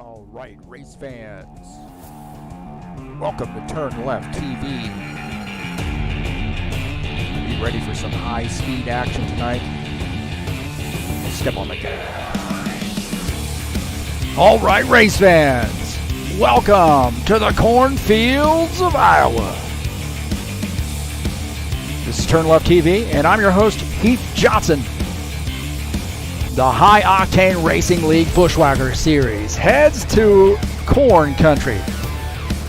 All right, race fans, welcome to TurnLeftTV. Be ready for some high-speed action tonight. Step on the gas. All right, race fans, welcome to the cornfields of Iowa. This is TurnLeftTV, and I'm your host, Heath Johnson. The High Octane Racing League Buschwackers Series heads to corn country,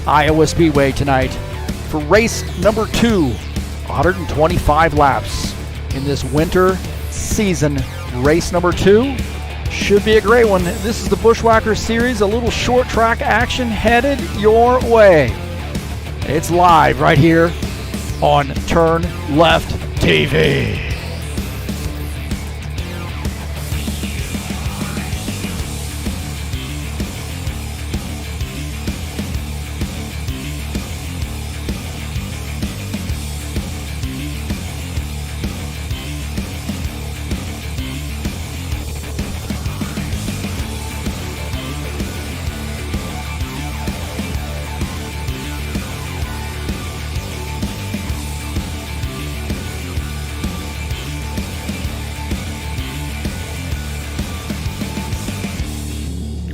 Iowa Speedway tonight for race number 2, 125 laps in this winter season. Race number 2 should be a great one. This is the Buschwackers Series, a little short track action headed your way. It's live right here on TurnLeftTV.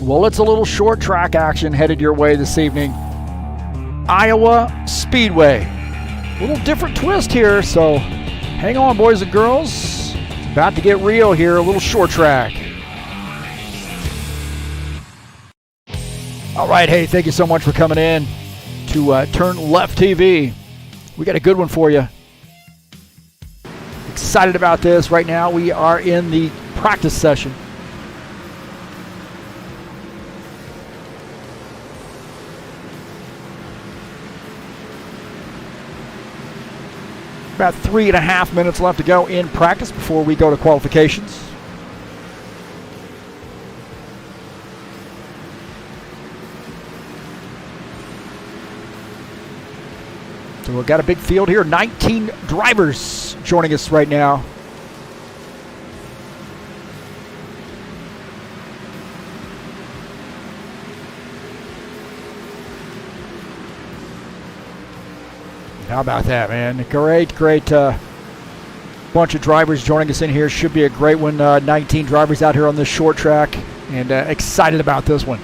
Well, it's a little short track action headed your way this evening. Iowa Speedway. A little different twist here, so hang on, boys and girls. It's about to get real here, a little short track. All right, hey, thank you so much for coming in to TurnLeftTV. We got a good one for you. Excited about this. Right now, we are in the practice session. About 3.5 minutes left to go in practice before we go to qualifications. So we've got a big field here, 19 drivers joining us right now. How about that, man? Great bunch of drivers joining us in here. Should be a great one. 19 drivers out here on this short track, and excited about this one.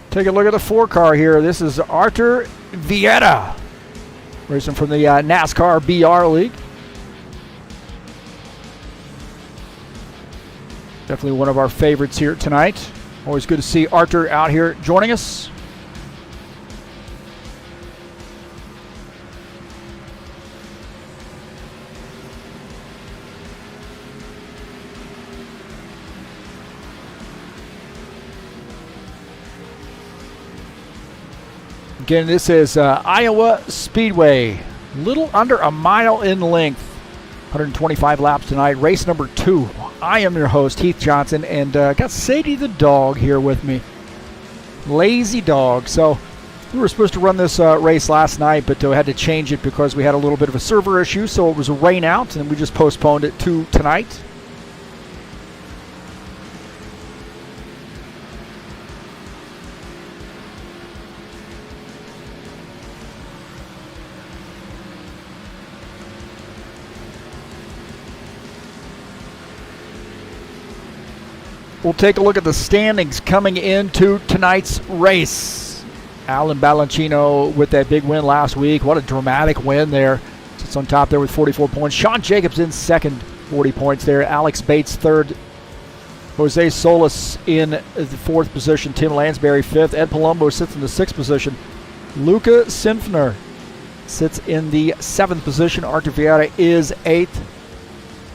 Take a look at the 4-car here. This is Artur Vieta, racing from the NASCAR BR League. Definitely one of our favorites here tonight. Always good to see Artur out here joining us. Again, this is Iowa Speedway, little under a mile in length, 125 laps tonight, race number 2. I am your host, Heath Johnson, and got Sadie the dog here with me. Lazy dog. So we were supposed to run this race last night, but had to change it because we had a little bit of a server issue, so it was a rain out, and we just postponed it to tonight. We'll take a look at the standings coming into tonight's race. Alan Balancino with that big win last week. What a dramatic win there to sits on top there with 44 points. Sean Jacobs in second, 40 points there. Alex Bates third. Jose Solis in the fourth position. Tim Lansbury fifth. Ed Palumbo sits in the sixth position. Luca Senfner sits in the seventh position. Artur Vieira is eighth.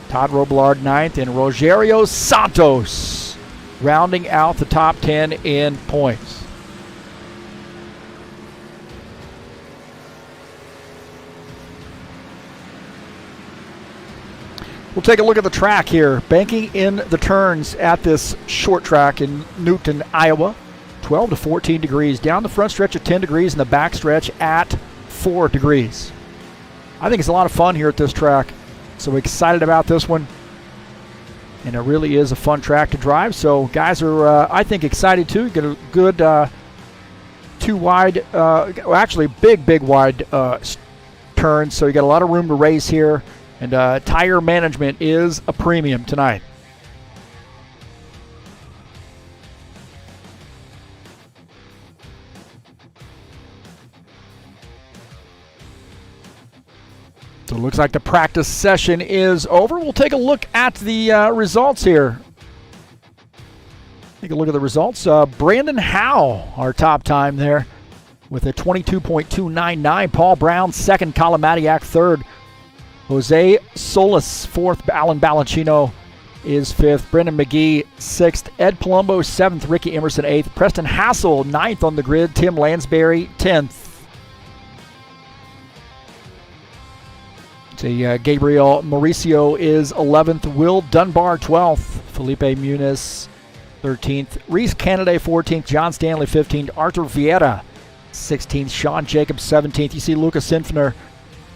Todd Robillard ninth. And Rogerio Santos rounding out the top 10 in points. We'll take a look at the track here. Banking in the turns at this short track in Newton, Iowa. 12 to 14 degrees. Down the front stretch at 10 degrees and the back stretch at 4 degrees. I think it's a lot of fun here at this track. So excited about this one. And it really is a fun track to drive. So guys are, I think, excited too. Get a good two wide, actually big wide turns. So you got a lot of room to race here. And tire management is a premium tonight. So it looks like the practice session is over. We'll take a look at the results here. Take a look at the results. Brandon Howe, our top time there, with a 22.299. Paul Brown second. Colin Matiak third. Jose Solis fourth. Alan Balancino is fifth. Brendan McGee sixth. Ed Palumbo seventh. Ricky Emerson eighth. Preston Hassel ninth on the grid. Tim Lansbury 10th. Gabriel Mauricio is 11th. Will Dunbar 12th. Felipe Muniz 13th. Reese Canaday 14th. John Stanley 15th. Artur Vieira 16th. Sean Jacobs 17th. You see Lucas Senfner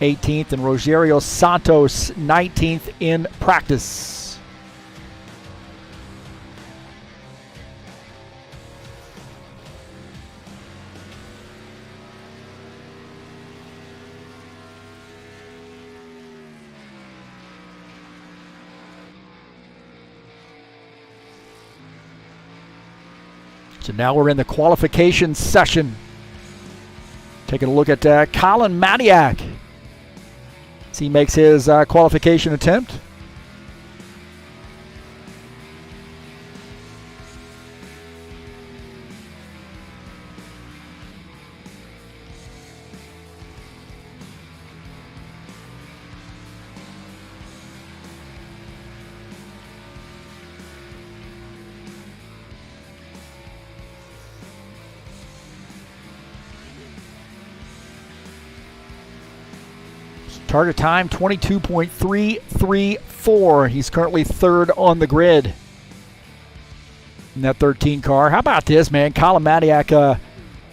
18th, and Rogerio Santos 19th in practice. So now we're in the qualification session. Taking a look at Colin Matiak. He makes his qualification attempt. Target time 22.334. He's currently third on the grid in that 13 car. How about this, man? Colin Matiak,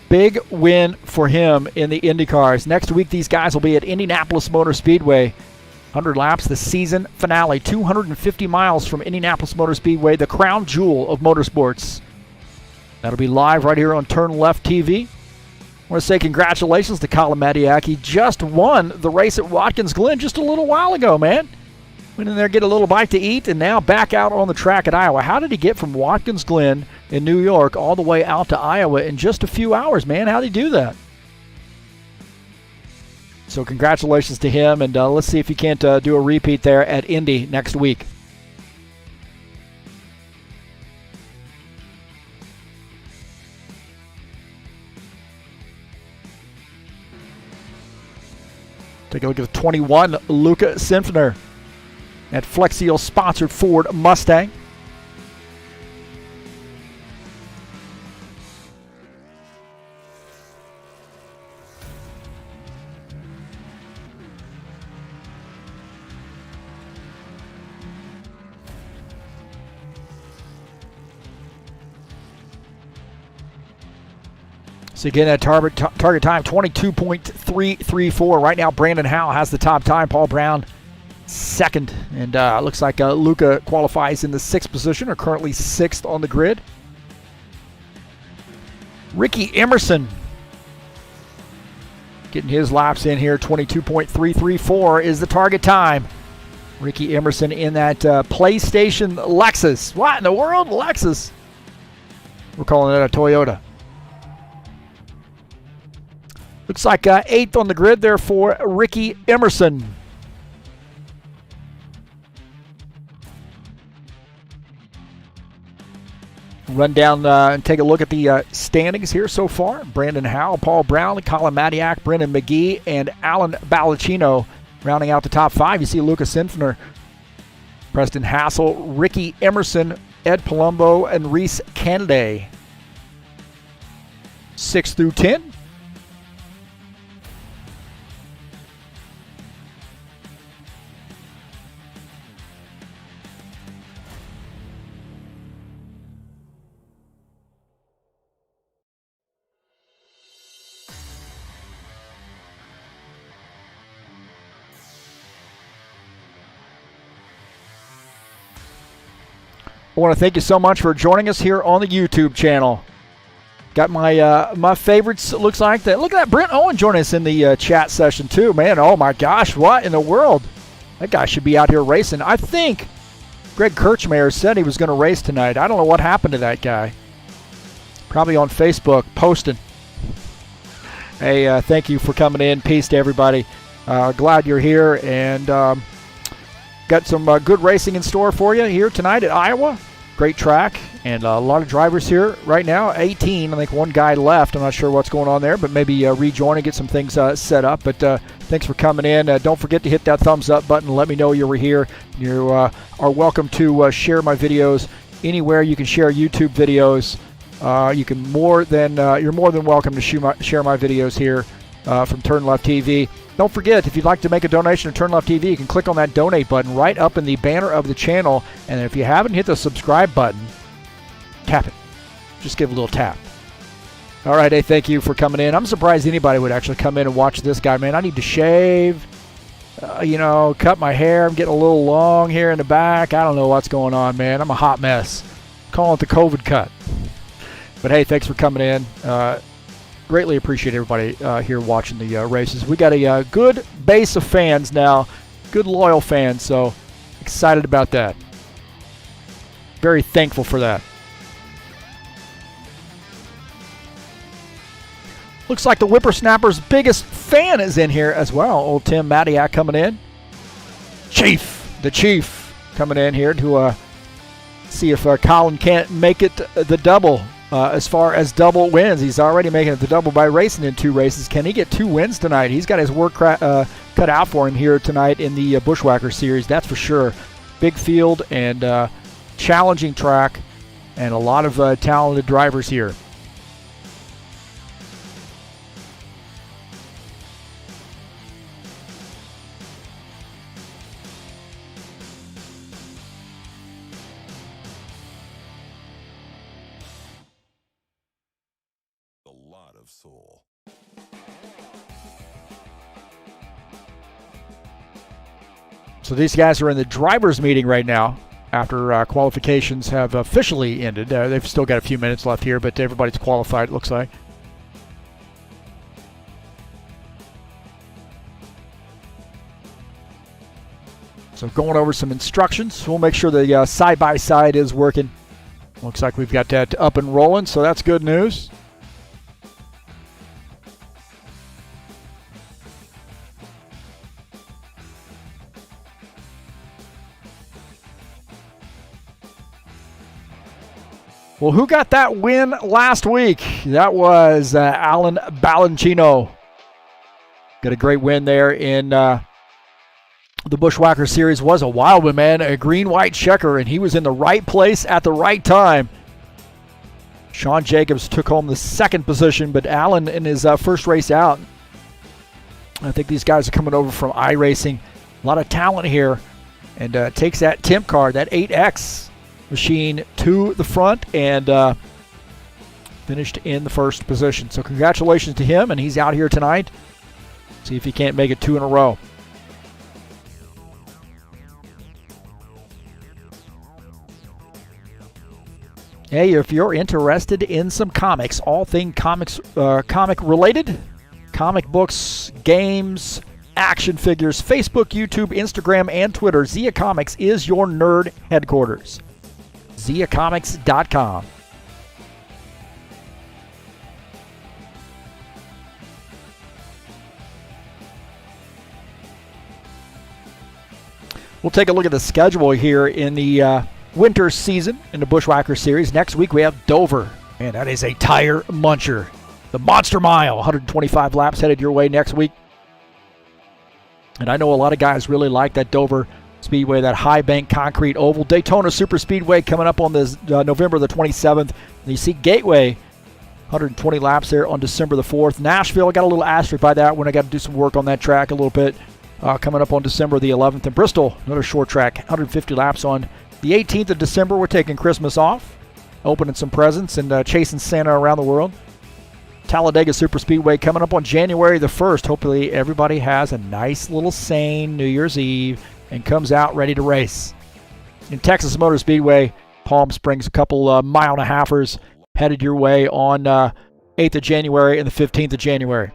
big win for him in the Indy cars. Next week, these guys will be at Indianapolis Motor Speedway. 100 laps, the season finale. 250 miles from Indianapolis Motor Speedway, the crown jewel of motorsports. That'll be live right here on TurnLeftTV. I want to say congratulations to Colin Matiak. He just won the race at Watkins Glen just a little while ago, man. Went in there, get a little bite to eat, and now back out on the track at Iowa. How did he get from Watkins Glen in New York all the way out to Iowa in just a few hours, man? How did he do that? So congratulations to him, and let's see if he can't do a repeat there at Indy next week. Take a look at the 21, Luca Senfner, at Flexio-sponsored Ford Mustang. So again, that target time, 22.334. Right now, Brandon Howe has the top time. Paul Brown, second. And looks like Luca qualifies in the sixth position, or currently sixth on the grid. Ricky Emerson getting his laps in here. 22.334 is the target time. Ricky Emerson in that PlayStation Lexus. What in the world? Lexus. We're calling it a Toyota. Looks like 8th on the grid there for Ricky Emerson. Run down and take a look at the standings here so far. Brandon Howell, Paul Brown, Colin Madiak, Brendan McGee, and Alan Ballacino rounding out the top 5. You see Lucas Senfner, Preston Hassel, Ricky Emerson, Ed Palumbo, and Reese Canday. 6 through 10. I want to thank you so much for joining us here on the YouTube channel. Got my my favorites, it looks like. That. Look at that, Brent Owen joining us in the chat session too, man. Oh my gosh, what in the world? That guy should be out here racing. I think Greg Kirchmeier said he was going to race tonight. I don't know what happened to that guy. Probably on Facebook posting. Hey, thank you for coming in. Peace to everybody. Glad you're here, and got some good racing in store for you here tonight at Iowa. Great track, and a lot of drivers here right now. 18, I think one guy left. I'm not sure what's going on there, but maybe rejoin and get some things set up. But thanks for coming in. Don't forget to hit that thumbs up button. Let me know you were here. You are welcome to share my videos anywhere you can share YouTube videos. You're more than welcome to share my videos here from TurnLeftTV. Don't forget, if you'd like to make a donation to TurnLeftTV, you can click on that donate button right up in the banner of the channel. And if you haven't hit the subscribe button, tap it. Just give a little tap. All right, hey, thank you for coming in. I'm surprised anybody would actually come in and watch this guy, man. I need to shave, cut my hair. I'm getting a little long here in the back. I don't know what's going on, man. I'm a hot mess. Call it the COVID cut. But hey, thanks for coming in. Greatly appreciate everybody here watching the races. We got a good base of fans now, good loyal fans, so excited about that. Very thankful for that. Looks like the Whippersnapper's biggest fan is in here as well. Old Tim Madiak coming in. The Chief coming in here to see if Colin can't make it the double. As far as double wins, he's already making it the double by racing in 2 races. Can he get 2 wins tonight? He's got his work cut out for him here tonight in the Buschwackers series, that's for sure. Big field and challenging track, and a lot of talented drivers here. Soul. So these guys are in the drivers' meeting right now after qualifications have officially ended. They've still got a few minutes left here, but everybody's qualified, it looks like. So going over some instructions. We'll make sure the side-by-side is working. Looks like we've got that up and rolling, so that's good news. Well, who got that win last week? That was Alan Ballacino. Got a great win there in the Buschwacker Series. Was a wild one, man. A green-white checker, and he was in the right place at the right time. Sean Jacobs took home the 2nd position, but Alan in his first race out. I think these guys are coming over from iRacing. A lot of talent here, and takes that temp car, that 8X machine to the front, and finished in the 1st position. So congratulations to him, and he's out here tonight. See if he can't make it 2 in a row. Hey, if you're interested in some comics, all things comics, comic related, comic books, games, action figures, Facebook, YouTube, Instagram, and Twitter, Zia Comics is your nerd headquarters. ZiaComics.com. We'll take a look at the schedule here in the winter season in the Buschwackers series. Next week we have Dover, and that is a tire muncher. The Monster Mile, 125 laps headed your way next week. And I know a lot of guys really like that Dover Speedway, that high bank concrete oval. Daytona Super Speedway coming up on this November the 27th. And you see Gateway, 120 laps there on December the 4th. Nashville, got a little asterisk by that one. I got to do some work on that track a little bit. Coming up on December the 11th. And Bristol, another short track, 150 laps on the 18th of December. We're taking Christmas off, opening some presents and chasing Santa around the world. Talladega Super Speedway coming up on January the 1st. Hopefully everybody has a nice little sane New Year's Eve and comes out ready to race. In Texas Motor Speedway, Palm Springs, a couple mile-and-a-halfers headed your way on 8th of January and the 15th of January.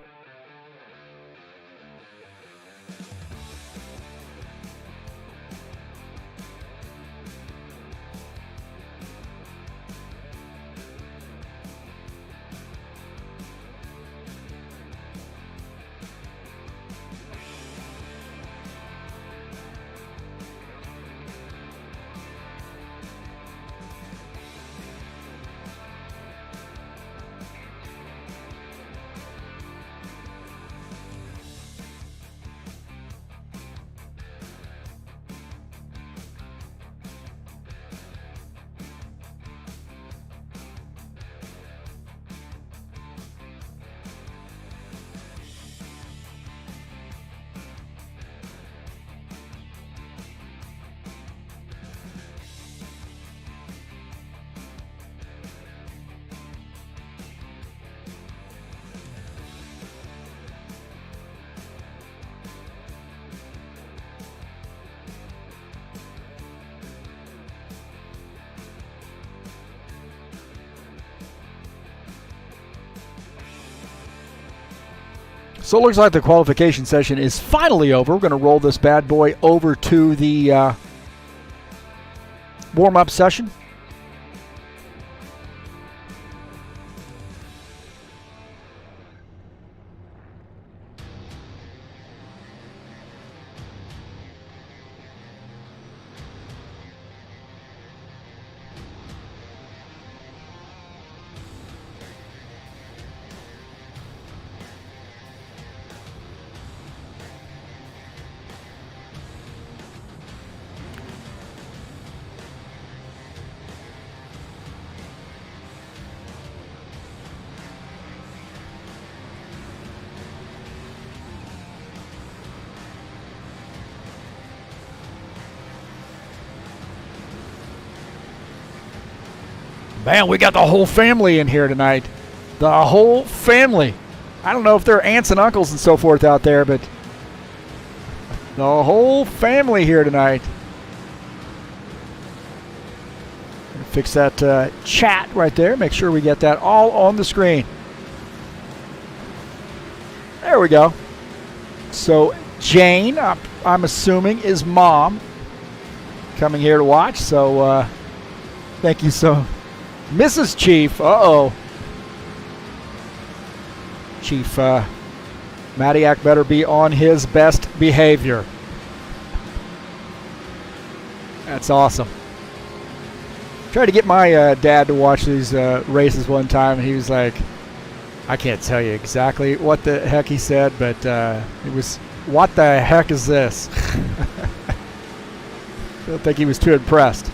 So it looks like the qualification session is finally over. We're going to roll this bad boy over to the warm-up session. Man, we got the whole family in here tonight. The whole family. I don't know if they're aunts and uncles and so forth out there, but the whole family here tonight. Fix that chat right there. Make sure we get that all on the screen. There we go. So Jane, I'm assuming, is mom coming here to watch. So thank you so much. Mrs. Chief, Chief Madiak better be on his best behavior. That's awesome. Tried to get my dad to watch these races one time, and he was like, I can't tell you exactly what the heck he said, but it was, what the heck is this? I don't think he was too impressed.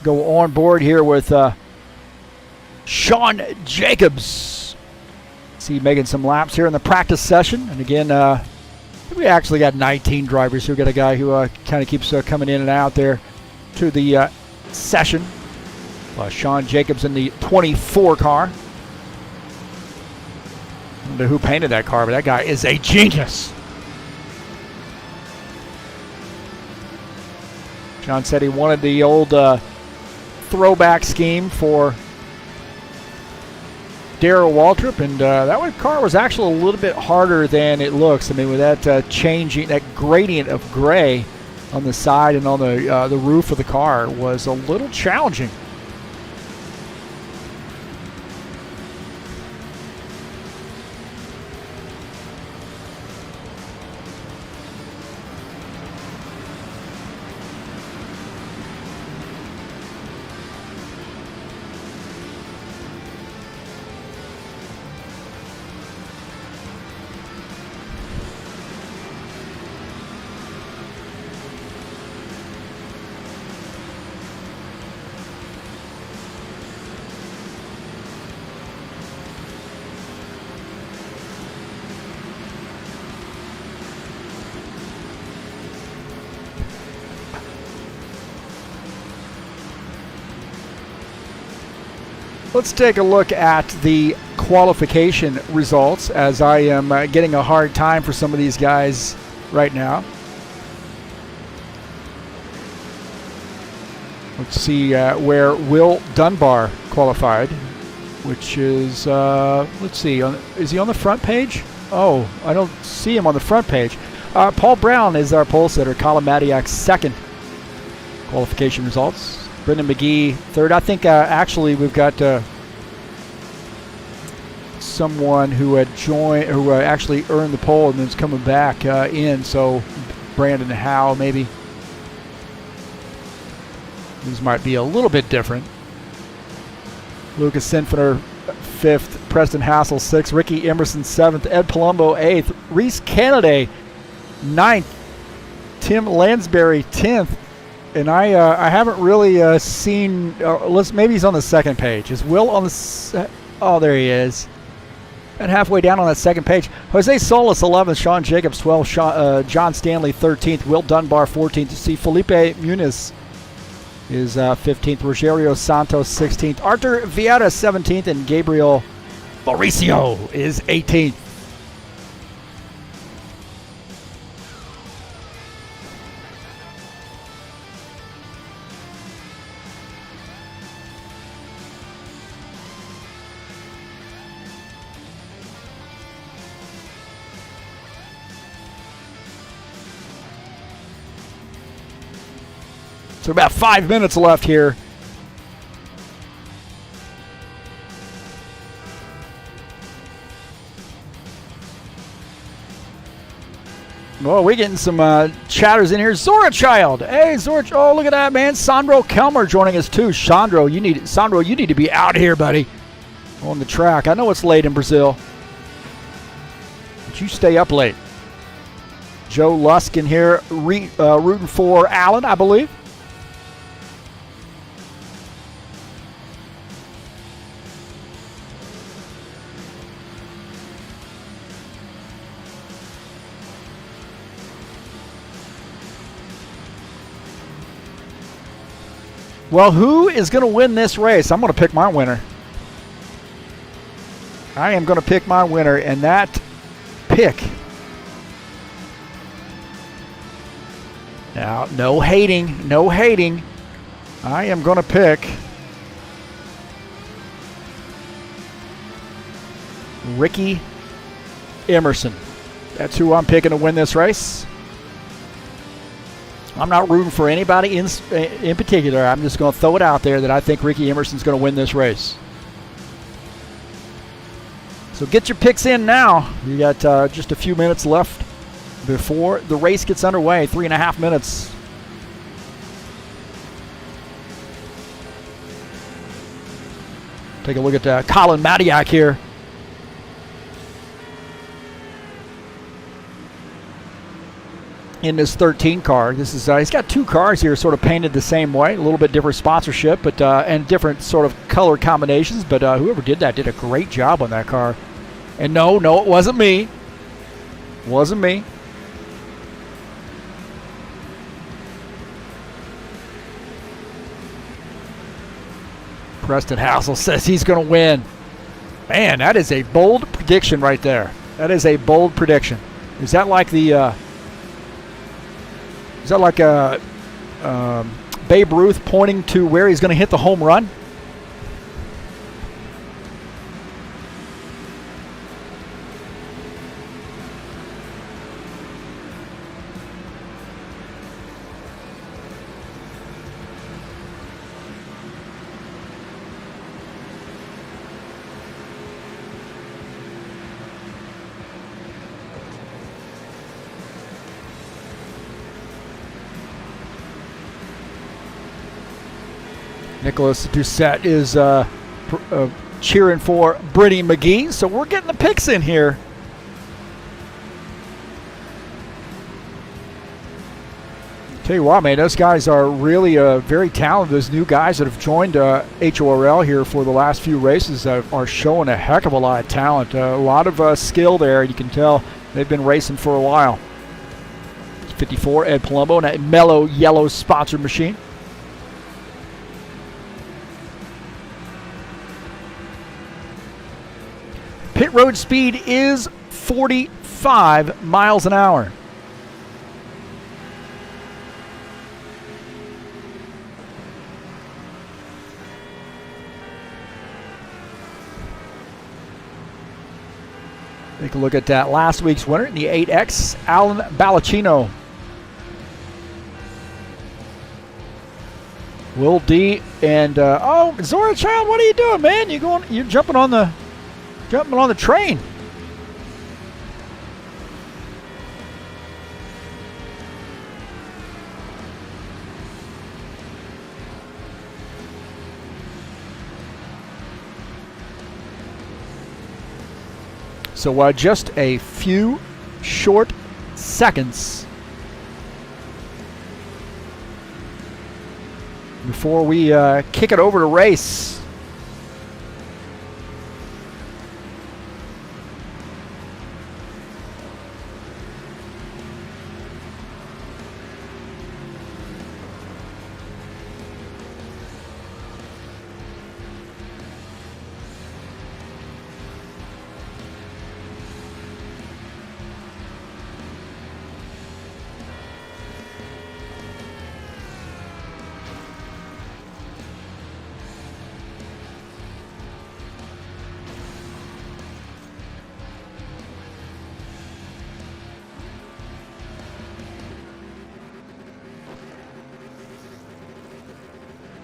Go on board here with Sean Jacobs. See, making some laps here in the practice session. And again, we actually got 19 drivers here. We got a guy who kind of keeps coming in and out there to the session. Sean Jacobs in the 24 car. I don't know who painted that car, but that guy is a genius. John said he wanted the old throwback scheme for Darrell Waltrip, and that car was actually a little bit harder than it looks. I mean, with that changing, that gradient of gray on the side and on the roof of the car was a little challenging. Let's take a look at the qualification results, as I am getting a hard time for some of these guys right now. Let's see where Will Dunbar qualified, which is, let's see, is he on the front page? Oh, I don't see him on the front page. Paul Brown is our pole sitter. Colin Madiak's second. Qualification results. Brendan McGee third. I think actually we've got someone who had joined, who actually earned the pole and then's coming back in. So Brandon Howe maybe. These might be a little bit different. Lucas Senfner fifth, Preston Hassel sixth, Ricky Emerson seventh, Ed Palumbo eighth, Reese Canaday ninth, Tim Lansbury 10th. And I haven't really seen. Maybe he's on the second page. Is Will on the? Oh, there he is. And halfway down on that second page, Jose Solis 11th, Sean Jacobs 12th, John Stanley 13th, Will Dunbar 14th. You see Felipe Muniz is 15th, Rogerio Santos 16th, Arthur Vieira 17th, and Gabriel Mauricio is 18th. So about 5 minutes left here. Well, we're getting some chatters in here. Zora Child. Hey, Zora. Oh, look at that, man. Sandro Kelmer joining us too. Sandro, you need to be out here, buddy, on the track. I know it's late in Brazil, but you stay up late. Joe Lusk in here, rooting for Allen, I believe. Well, who is going to win this race? I'm going to pick my winner. I am going to pick my winner, and that pick. Now, no hating, no hating. I am going to pick Ricky Emerson. That's who I'm picking to win this race. I'm not rooting for anybody in particular. I'm just going to throw it out there that I think Ricky Emerson's going to win this race. So get your picks in now. You got just a few minutes left before the race gets underway. 3.5 minutes. Take a look at Colin Madiak here. In this 13 car. This is he's got two cars here sort of painted the same way, a little bit different sponsorship, but and different sort of color combinations, but whoever did that did a great job on that car. And no, it wasn't me. Wasn't me. Preston Hassel says he's going to win. Man, that is a bold prediction right there. That is a bold prediction. Is that like the is that like a Babe Ruth pointing to where he's going to hit the home run? Nicholas Doucette is cheering for Brittany McGee, so we're getting the picks in here. Tell you what, man, those guys are really very talented. Those new guys that have joined HORL here for the last few races are showing a heck of a lot of talent. A lot of skill there. You can tell they've been racing for a while. 54, Ed Palumbo, and that mellow yellow sponsored machine. Pit road speed is 45 miles an hour. Take a look at that last week's winner in the 8X, Alan Balacino. Will D and oh, Zora Child, what are you doing, man? You're jumping on the train. So just a few short seconds before we kick it over to race.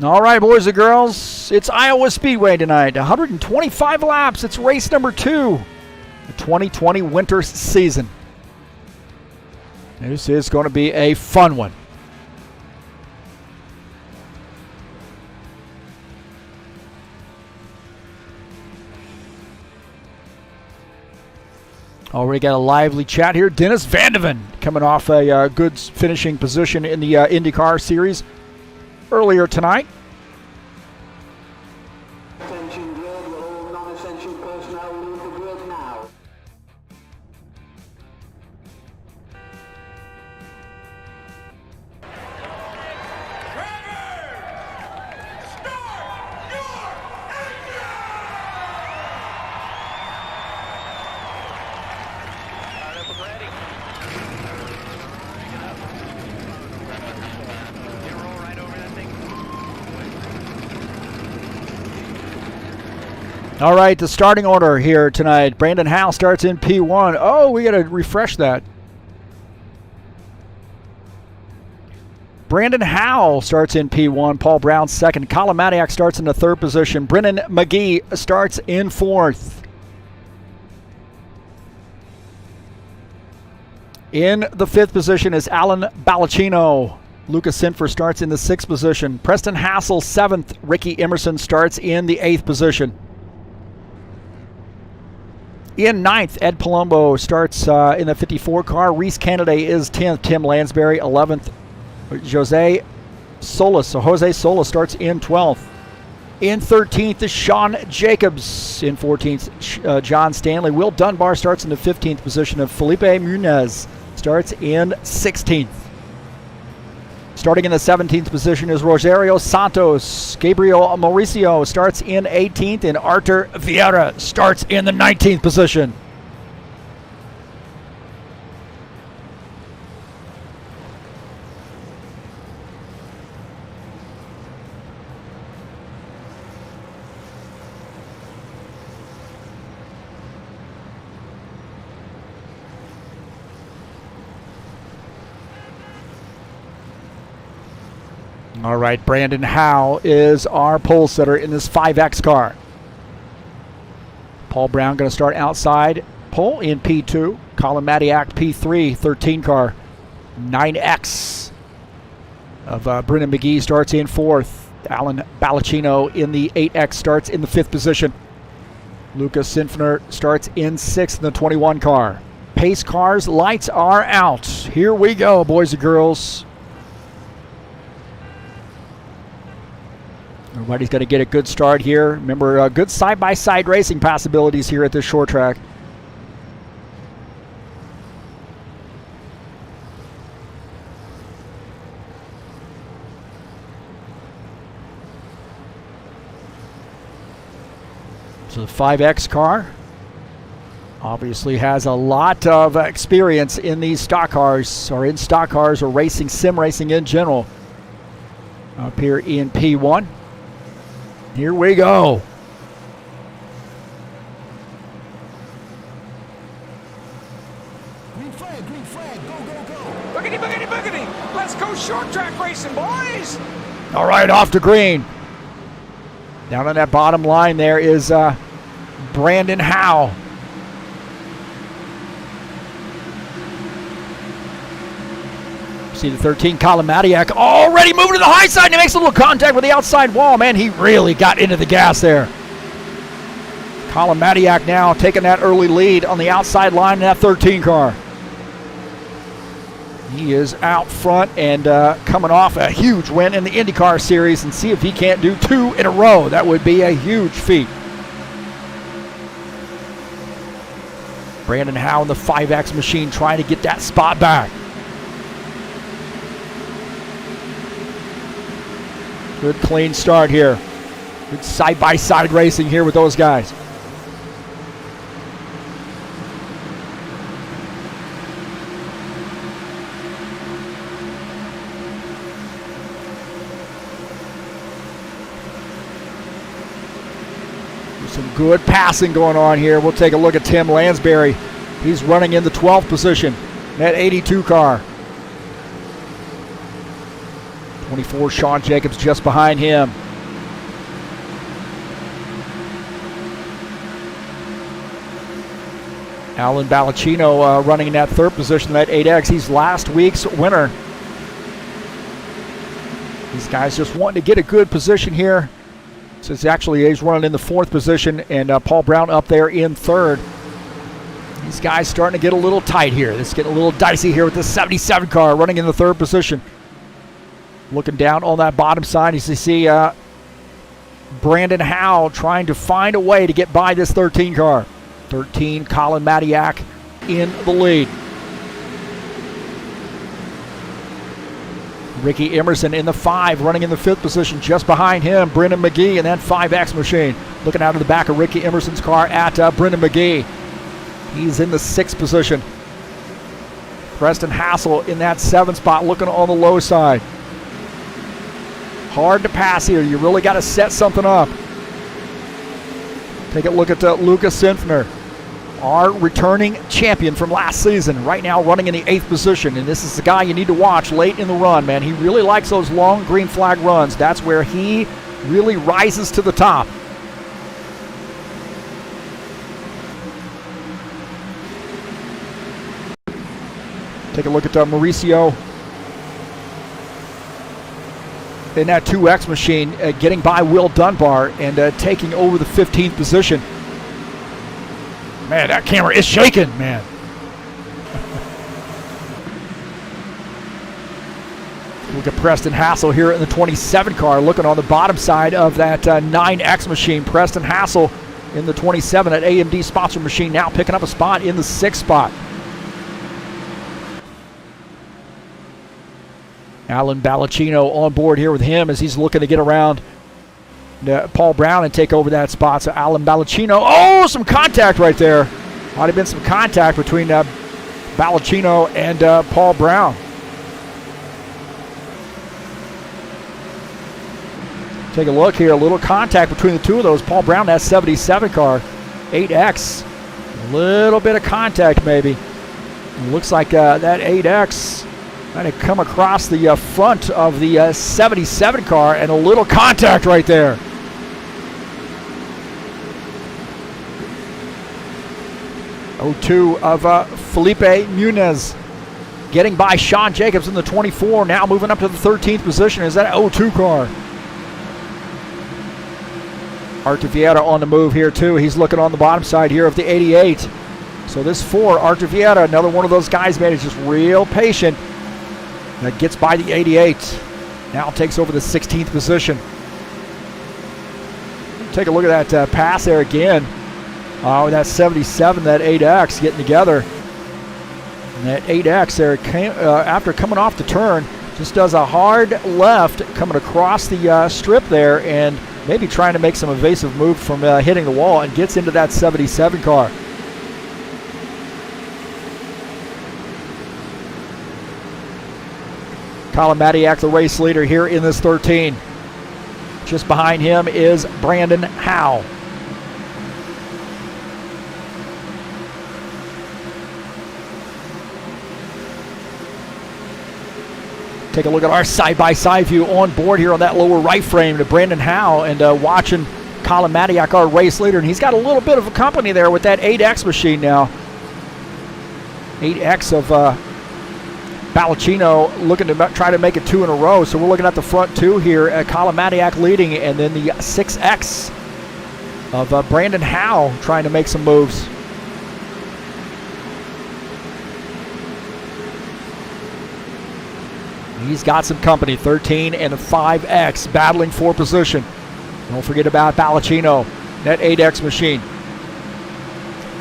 All right, boys and girls, it's Iowa Speedway tonight. 125 laps. It's race number 2, the 2020 winter season. This is going to be a fun one. Already got a lively chat here. Dennis Vandeven coming off a good finishing position in the IndyCar series earlier tonight. Attention grid, all non-essential personnel leave the grid now. All right, the starting order here tonight. Brandon Howe starts in P1. Oh, we got to refresh that. Brandon Howe starts in P1. Paul Brown second. Colin Madiak starts in the third position. Brennan McGee starts in fourth. In the fifth position is Alan Balacino. Lucas Senfner starts in the sixth position. Preston Hassel seventh. Ricky Emerson starts in the eighth position. In ninth, Ed Palumbo starts in the 54 car. Reese Kennedy is 10th. Tim Lansbury 11th. Jose Solis starts in 12th. In 13th is Sean Jacobs. In 14th, John Stanley. Will Dunbar starts in the 15th position. And Felipe Munez starts in 16th. Starting in the 17th position is Rogerio Santos. Gabriel Mauricio starts in 18th, and Artur Vieira starts in the 19th position. All right, Brandon Howe is our pole sitter in this 5X car. Paul Brown going to start outside pole in P2. Colin Madiak, P3, 13 car. 9X of Brennan McGee starts in fourth. Alan Balacino in the 8X starts in the 5th position. Lucas Senfner starts in 6th in the 21 car. Pace cars, lights are out. Here we go, boys and girls. Everybody's going to get a good start here. Remember, good side-by-side racing possibilities here at this short track. So the 5X car obviously has a lot of experience in these stock cars, or in stock cars, or racing, sim racing in general. Up here in P1. Here we go. Green flag, go, go, go. Boogity, boogity, boogity. Let's go short track racing, boys. All right, off to green. Down on that bottom line there is Brandon Howe. See the 13, Colin Matiak, already moving to the high side, and he makes a little contact with the outside wall. Man, he really got into the gas there. Colin Matiak now taking that early lead on the outside line in that 13 car. He is out front and coming off a huge win in the IndyCar Series, and see if he can't do 2 in a row. That would be a huge feat. Brandon Howe in the 5X machine trying to get that spot back. Good clean start here. Good side-by-side racing here with those guys. There's some good passing going on here. We'll take a look at Tim Lansbury. He's running in the 12th position, that 82 car. 24, Sean Jacobs just behind him. Alan Balacino running in that 3rd position, that 8X. He's last week's winner. These guys just wanting to get a good position here. Since actually he's running in the 4th position, and Paul Brown up there in 3rd. These guys starting to get a little tight here. It's getting a little dicey here with the 77 car running in the 3rd position. Looking down on that bottom side, as you see Brandon Howe trying to find a way to get by this 13 car. 13, Colin Matiak in the lead. Ricky Emerson in the 5, running in the 5th position. Just behind him, Brendan McGee in that 5X machine. Looking out of the back of Ricky Emerson's car at Brendan McGee. He's in the 6th position. Preston Hassel in that 7th spot, looking on the low side. Hard to pass here. You really got to set something up. Take a look at Lucas Senfner, our returning champion from last season, right now running in the 8th position. And this is the guy you need to watch late in the run, man. He really likes those long green flag runs. That's where he really rises to the top. Take a look at Mauricio in that 2X machine, getting by Will Dunbar and taking over the 15th position. Man, that camera is shaking, man. Look at Preston Hassel here in the 27 car, looking on the bottom side of that 9X machine. Preston Hassel in the 27 at AMD sponsor machine, now picking up a spot in the 6th spot. Alan Balacino on board here with him as he's looking to get around Paul Brown and take over that spot. So Alan Balacino, oh, some contact right there. Might have been some contact between Balacino and Paul Brown. Take a look here, a little contact between the two of those. Paul Brown, that 77 car, 8X. A little bit of contact maybe. It looks like that 8X kind of come across the front of the 77 car, and a little contact right there. O2 of Felipe Munez getting by Sean Jacobs in the 24, now moving up to the 13th position is that O2 car. Artavieta on the move here too. He's looking on the bottom side here of the 88. So this 4, Artavieta, another one of those guys, man, is just real patient. That gets by the 88. Now takes over the 16th position. Take a look at that pass there again. With that 77, that 8X getting together. And that 8X there, after coming off the turn, just does a hard left coming across the strip there and maybe trying to make some evasive move from hitting the wall and gets into that 77 car. Colin Matiak, the race leader here in this 13. Just behind him is Brandon Howe. Take a look at our side-by-side view on board here on that lower right frame to Brandon Howe and watching Colin Matiak, our race leader. And he's got a little bit of a company there with that 8X machine now. 8X of Balacino looking to try to make it 2 in a row. So we're looking at the front 2 here at Colin Matiak leading, and then the 6X of Brandon Howe trying to make some moves. He's got some company, 13 and a 5X battling for position. Don't forget about Balacino, that 8X machine.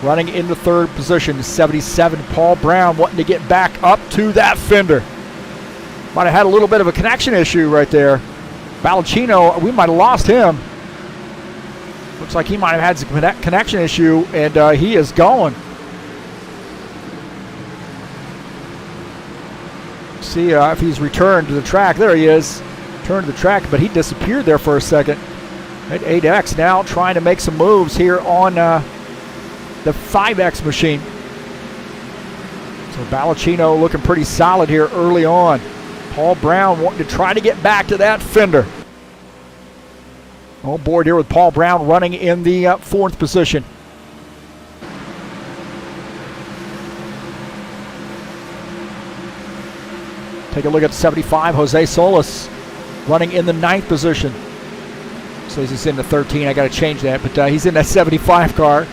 Running in the 3rd position, 77, Paul Brown wanting to get back up to that fender. Might have had a little bit of a connection issue right there. Balacino, we might have lost him. Looks like he might have had some connection issue, and he is going. See if he's returned to the track. There he is. Turned to the track, but he disappeared there for a second. At 8X now trying to make some moves here on the 5X machine. So Balacino looking pretty solid here early on. Paul Brown wanting to try to get back to that fender. On board here with Paul Brown running in the 4th position. Take a look at 75, Jose Solis running in the 9th position. So he's in the 13, I got to change that, but he's in that 75 car.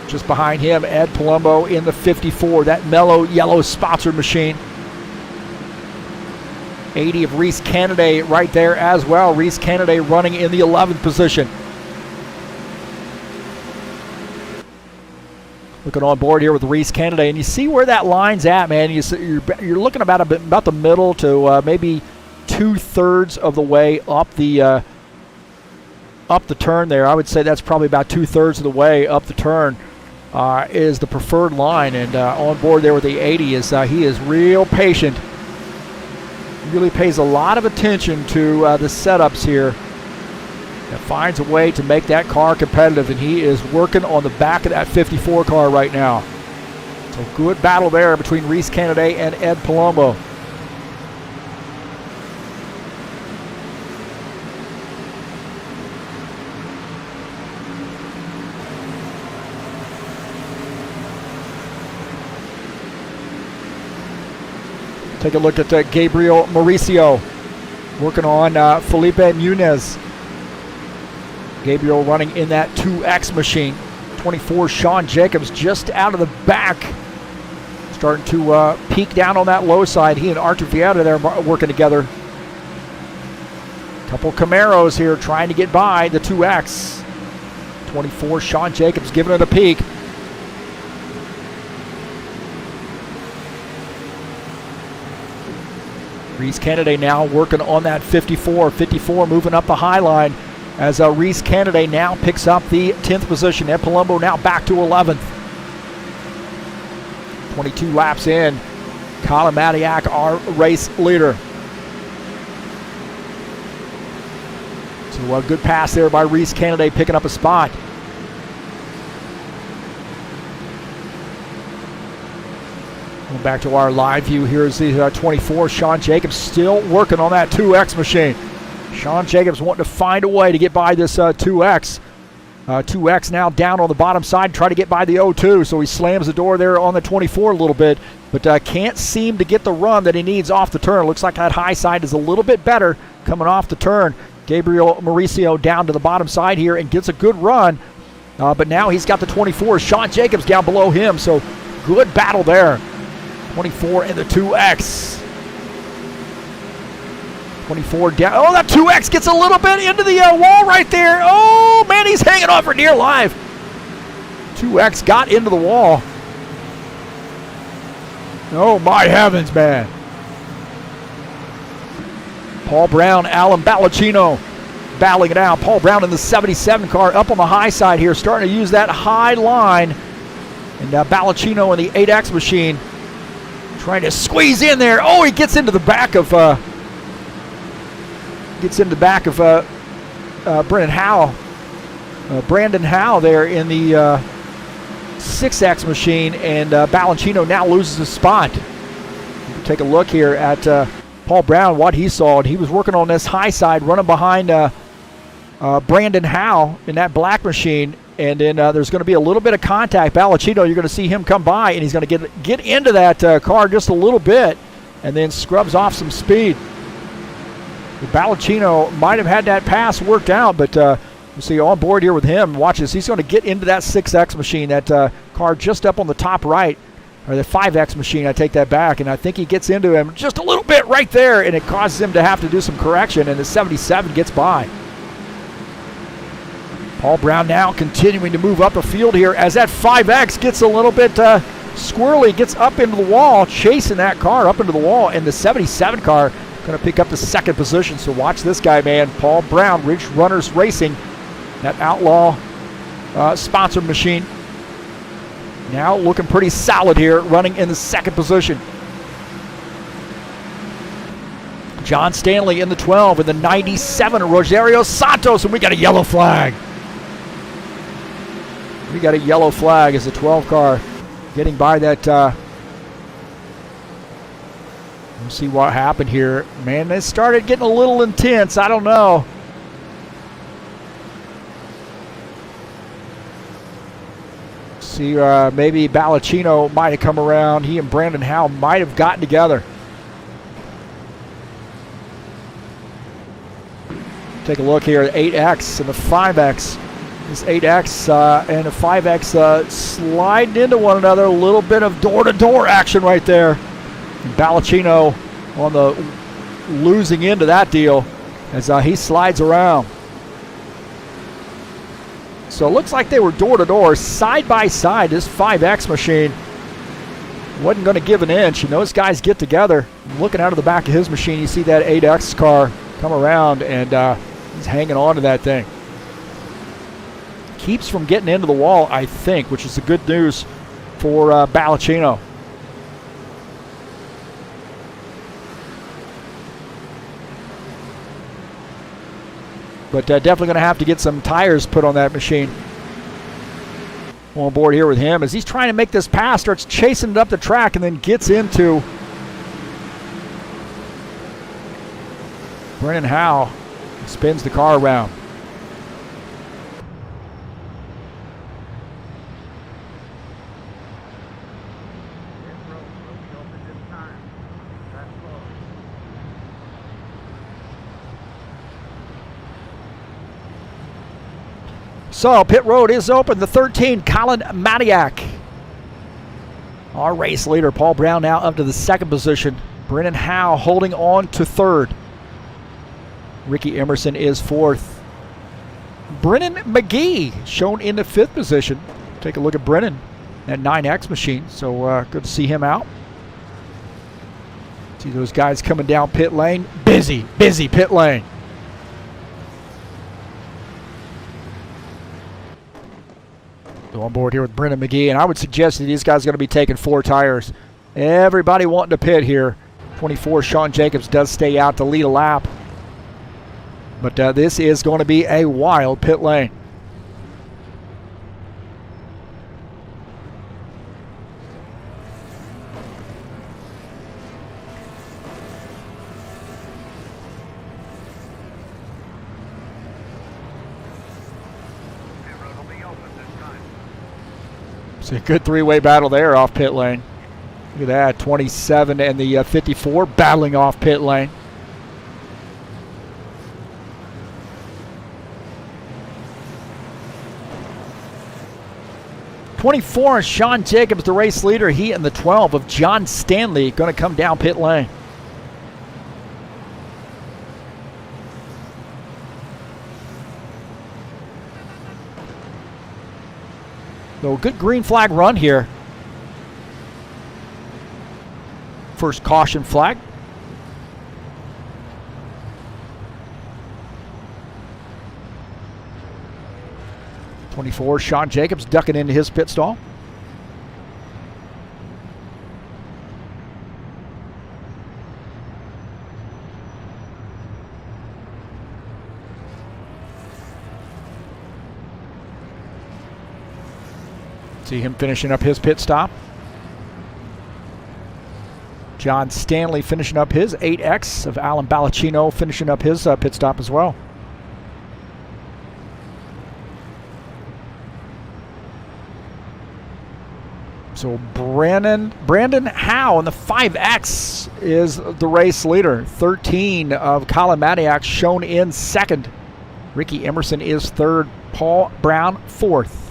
Just behind him, Ed Palumbo in the 54, that mellow yellow Spotzer machine. 80 of Reese Kennedy right there as well. Reese Kennedy running in the 11th position. Looking on board here with Reese Kennedy, and you see where that line's at, man. You're looking about the middle to maybe 2/3 of the way up the turn there. I would say that's probably about 2/3 of the way up the turn. Is the preferred line, and on board there with the 80 is he is real patient. He really pays a lot of attention to the setups here and finds a way to make that car competitive, and he is working on the back of that 54 car right now. So good battle there between Reese Kennedy and Ed Palumbo. Take a look at Gabriel Mauricio working on Felipe Munez. Gabriel running in that 2X machine. 24, Sean Jacobs just out of the back. Starting to peak down on that low side. He and Artur Vieta there working together. Couple Camaros here trying to get by the 2X. 24, Sean Jacobs giving it a peek. Reese Kennedy now working on that 54. 54 moving up the high line as Reese Kennedy now picks up the 10th position. Ed Palumbo now back to 11th. 22 laps in. Colin Matiak, our race leader. So a good pass there by Reese Kennedy picking up a spot. Going back to our live view, here's the 24, Sean Jacobs still working on that 2X machine. Sean Jacobs wanting to find a way to get by this 2X. 2X now down on the bottom side, try to get by the 02, so he slams the door there on the 24 a little bit, but can't seem to get the run that he needs off the turn. Looks like that high side is a little bit better coming off the turn. Gabriel Mauricio down to the bottom side here and gets a good run. But now he's got the 24. Sean Jacobs down below him, so good battle there. 24 in the 2X. 24 down. Oh, that 2X gets a little bit into the wall right there. Oh, man, he's hanging on for dear life. 2X got into the wall. Oh, my heavens, man. Paul Brown, Alan Ballacino battling it out. Paul Brown in the 77 car up on the high side here, starting to use that high line. And Ballacino in the 8X machine trying to squeeze in there. Oh, he gets into the back of Brandon Howe there in the 6X machine, and Ballacino now loses his spot. Take a look here at Paul Brown, what he saw, and he was working on this high side, running behind Brandon Howe in that black machine, and then there's going to be a little bit of contact. Ballacino, you're going to see him come by, and he's going to get into that car just a little bit, and then scrubs off some speed. Ballacino might have had that pass worked out, but you see on board here with him. Watch this. He's going to get into that 6X machine, that car just up on the top right, or the 5X machine, I take that back, and I think he gets into him just a little bit right there, and it causes him to have to do some correction, and the 77 gets by. Paul Brown now continuing to move up the field here as that 5X gets a little bit squirrely, gets up into the wall, chasing that car up into the wall, and the 77 car going to pick up the second position. So watch this guy, man. Paul Brown, Ridge Runners Racing, that Outlaw sponsored machine. Now looking pretty solid here, running in the second position. John Stanley in the 12, in the 97, Rogerio Santos, and we got a yellow flag. We got a yellow flag as the 12 car getting by that. We'll see what happened here. Man, this started getting a little intense. I don't know. See, maybe Ballacino might have come around. He and Brandon Howe might have gotten together. Take a look here at 8X and the 5X. This 8X and the 5X sliding into one another. A little bit of door-to-door action right there. And Ballacino on the losing end of that deal as he slides around. So it looks like they were door-to-door, side-by-side. This 5X machine wasn't going to give an inch. And those guys get together. Looking out of the back of his machine, you see that 8X car come around, and he's hanging on to that thing. Keeps from getting into the wall, I think, which is the good news for Ballacino. But definitely going to have to get some tires put on that machine. On board here with him as he's trying to make this pass, starts chasing it up the track, and then gets into Brennan Howe. Spins the car around. So pit road is open. The 13, Colin Matiak. Our race leader, Paul Brown, now up to the second position. Brennan Howe holding on to third. Ricky Emerson is fourth. Brennan McGee shown in the fifth position. Take a look at Brennan, that 9X machine. So good to see him out. See those guys coming down pit lane. Busy pit lane. On board here with Brennan McGee, and I would suggest that these guys are going to be taking 4 tires. Everybody wanting to pit here. 24, Sean Jacobs does stay out to lead a lap. But this is going to be a wild pit lane. It's a good three-way battle there off pit lane. Look at that, 27 and the 54 battling off pit lane. 24, Sean Jacobs, the race leader. He and the 12 of John Stanley going to come down pit lane. So good green flag run here. First caution flag. '24, Sean Jacobs ducking into his pit stall. See him finishing up his pit stop. John Stanley finishing up his 8X of Alan Balacino finishing up his pit stop as well. So Brandon Howe in the 5X is the race leader. 13 of Colin Madiak shown in second. Ricky Emerson is third. Paul Brown fourth.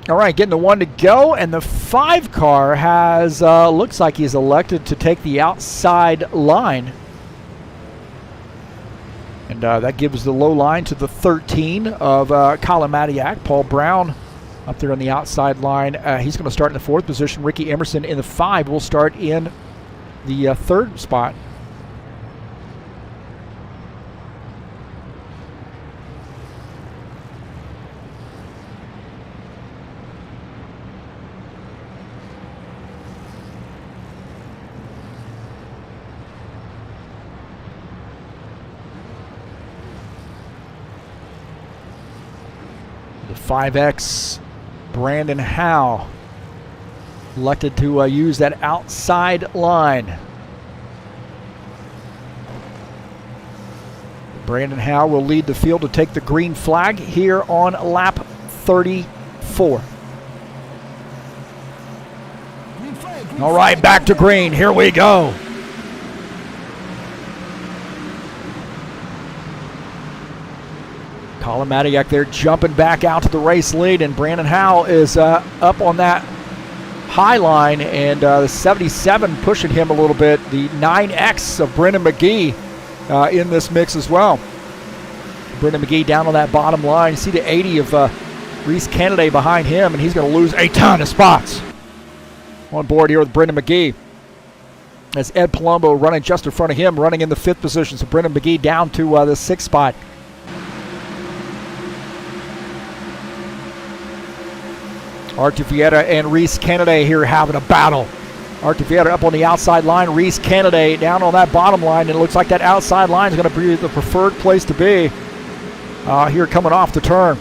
All right, getting the 1 to go, and the 5 car has, looks like he's elected to take the outside line. And that gives the low line to the 13 of Colin Madiak. Paul Brown up there on the outside line. He's going to start in the 4th position. Ricky Emerson in the 5 will start in the 3rd spot. The 5X, Brandon Howe, elected to use that outside line. Brandon Howe will lead the field to take the green flag here on lap 34. Green flag, green All right, flag, back to green. Here we go. Colin Madiak there jumping back out to the race lead, and Brandon Howe is up on that high line, and the 77 pushing him a little bit. The 9X of Brendan McGee in this mix as well. Brendan McGee down on that bottom line. You see the 80 of Reese Kennedy behind him, and he's going to lose a ton of spots. On board here with Brendan McGee. As Ed Palumbo running just in front of him, running in the 5th position. So Brendan McGee down to the 6th spot. Artur Vieta and Reese Kennedy here having a battle. Artur Vieta up on the outside line. Reese Kennedy down on that bottom line. And it looks like that outside line is going to be the preferred place to be here coming off the turn.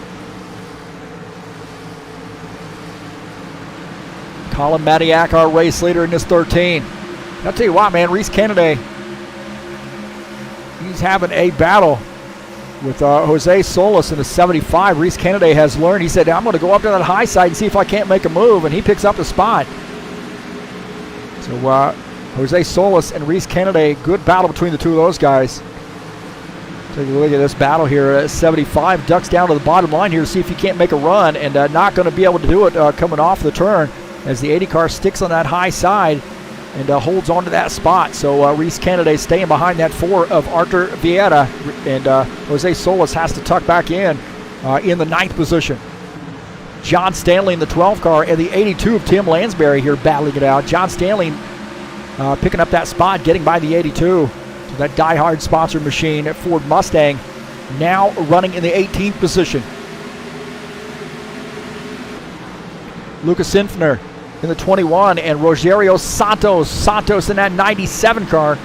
Colin Madiak, our race leader in this 13. I'll tell you what, man, Reese Kennedy, he's having a battle with Jose Solis in the 75. Reese Kennedy has learned. He said, I'm going to go up to that high side and see if I can't make a move, and he picks up the spot. So Jose Solis and Reese Kennedy, good battle between the two of those guys. Take a look at this battle here. 75 ducks down to the bottom line here to see if he can't make a run, and not going to be able to do it coming off the turn as the 80 car sticks on that high side and holds on to that spot. So Reese Kennedy staying behind that 4 of Artur Vieta, and Jose Solis has to tuck back in the 9th position. John Stanley in the 12 car and the 82 of Tim Lansbury here battling it out. John Stanley picking up that spot, getting by the 82. So that diehard sponsor machine at Ford Mustang now running in the 18th position. Lucas Senfner in the 21, and Rogerio Santos in that 97 car.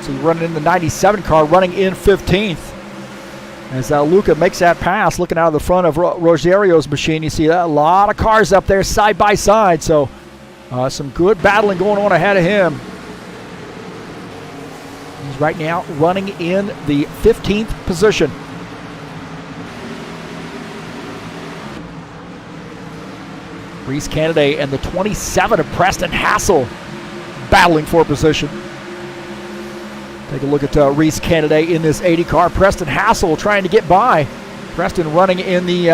So running in the 97 car, running in 15th. As Luca makes that pass, looking out of the front of Rogerio's machine, you see a lot of cars up there side by side. So some good battling going on ahead of him. He's right now running in the 15th position. Reese Kennedy and the 27 of Preston Hassel battling for position. Take a look at Reese Kennedy in this 80 car. Preston Hassel trying to get by. Preston running in the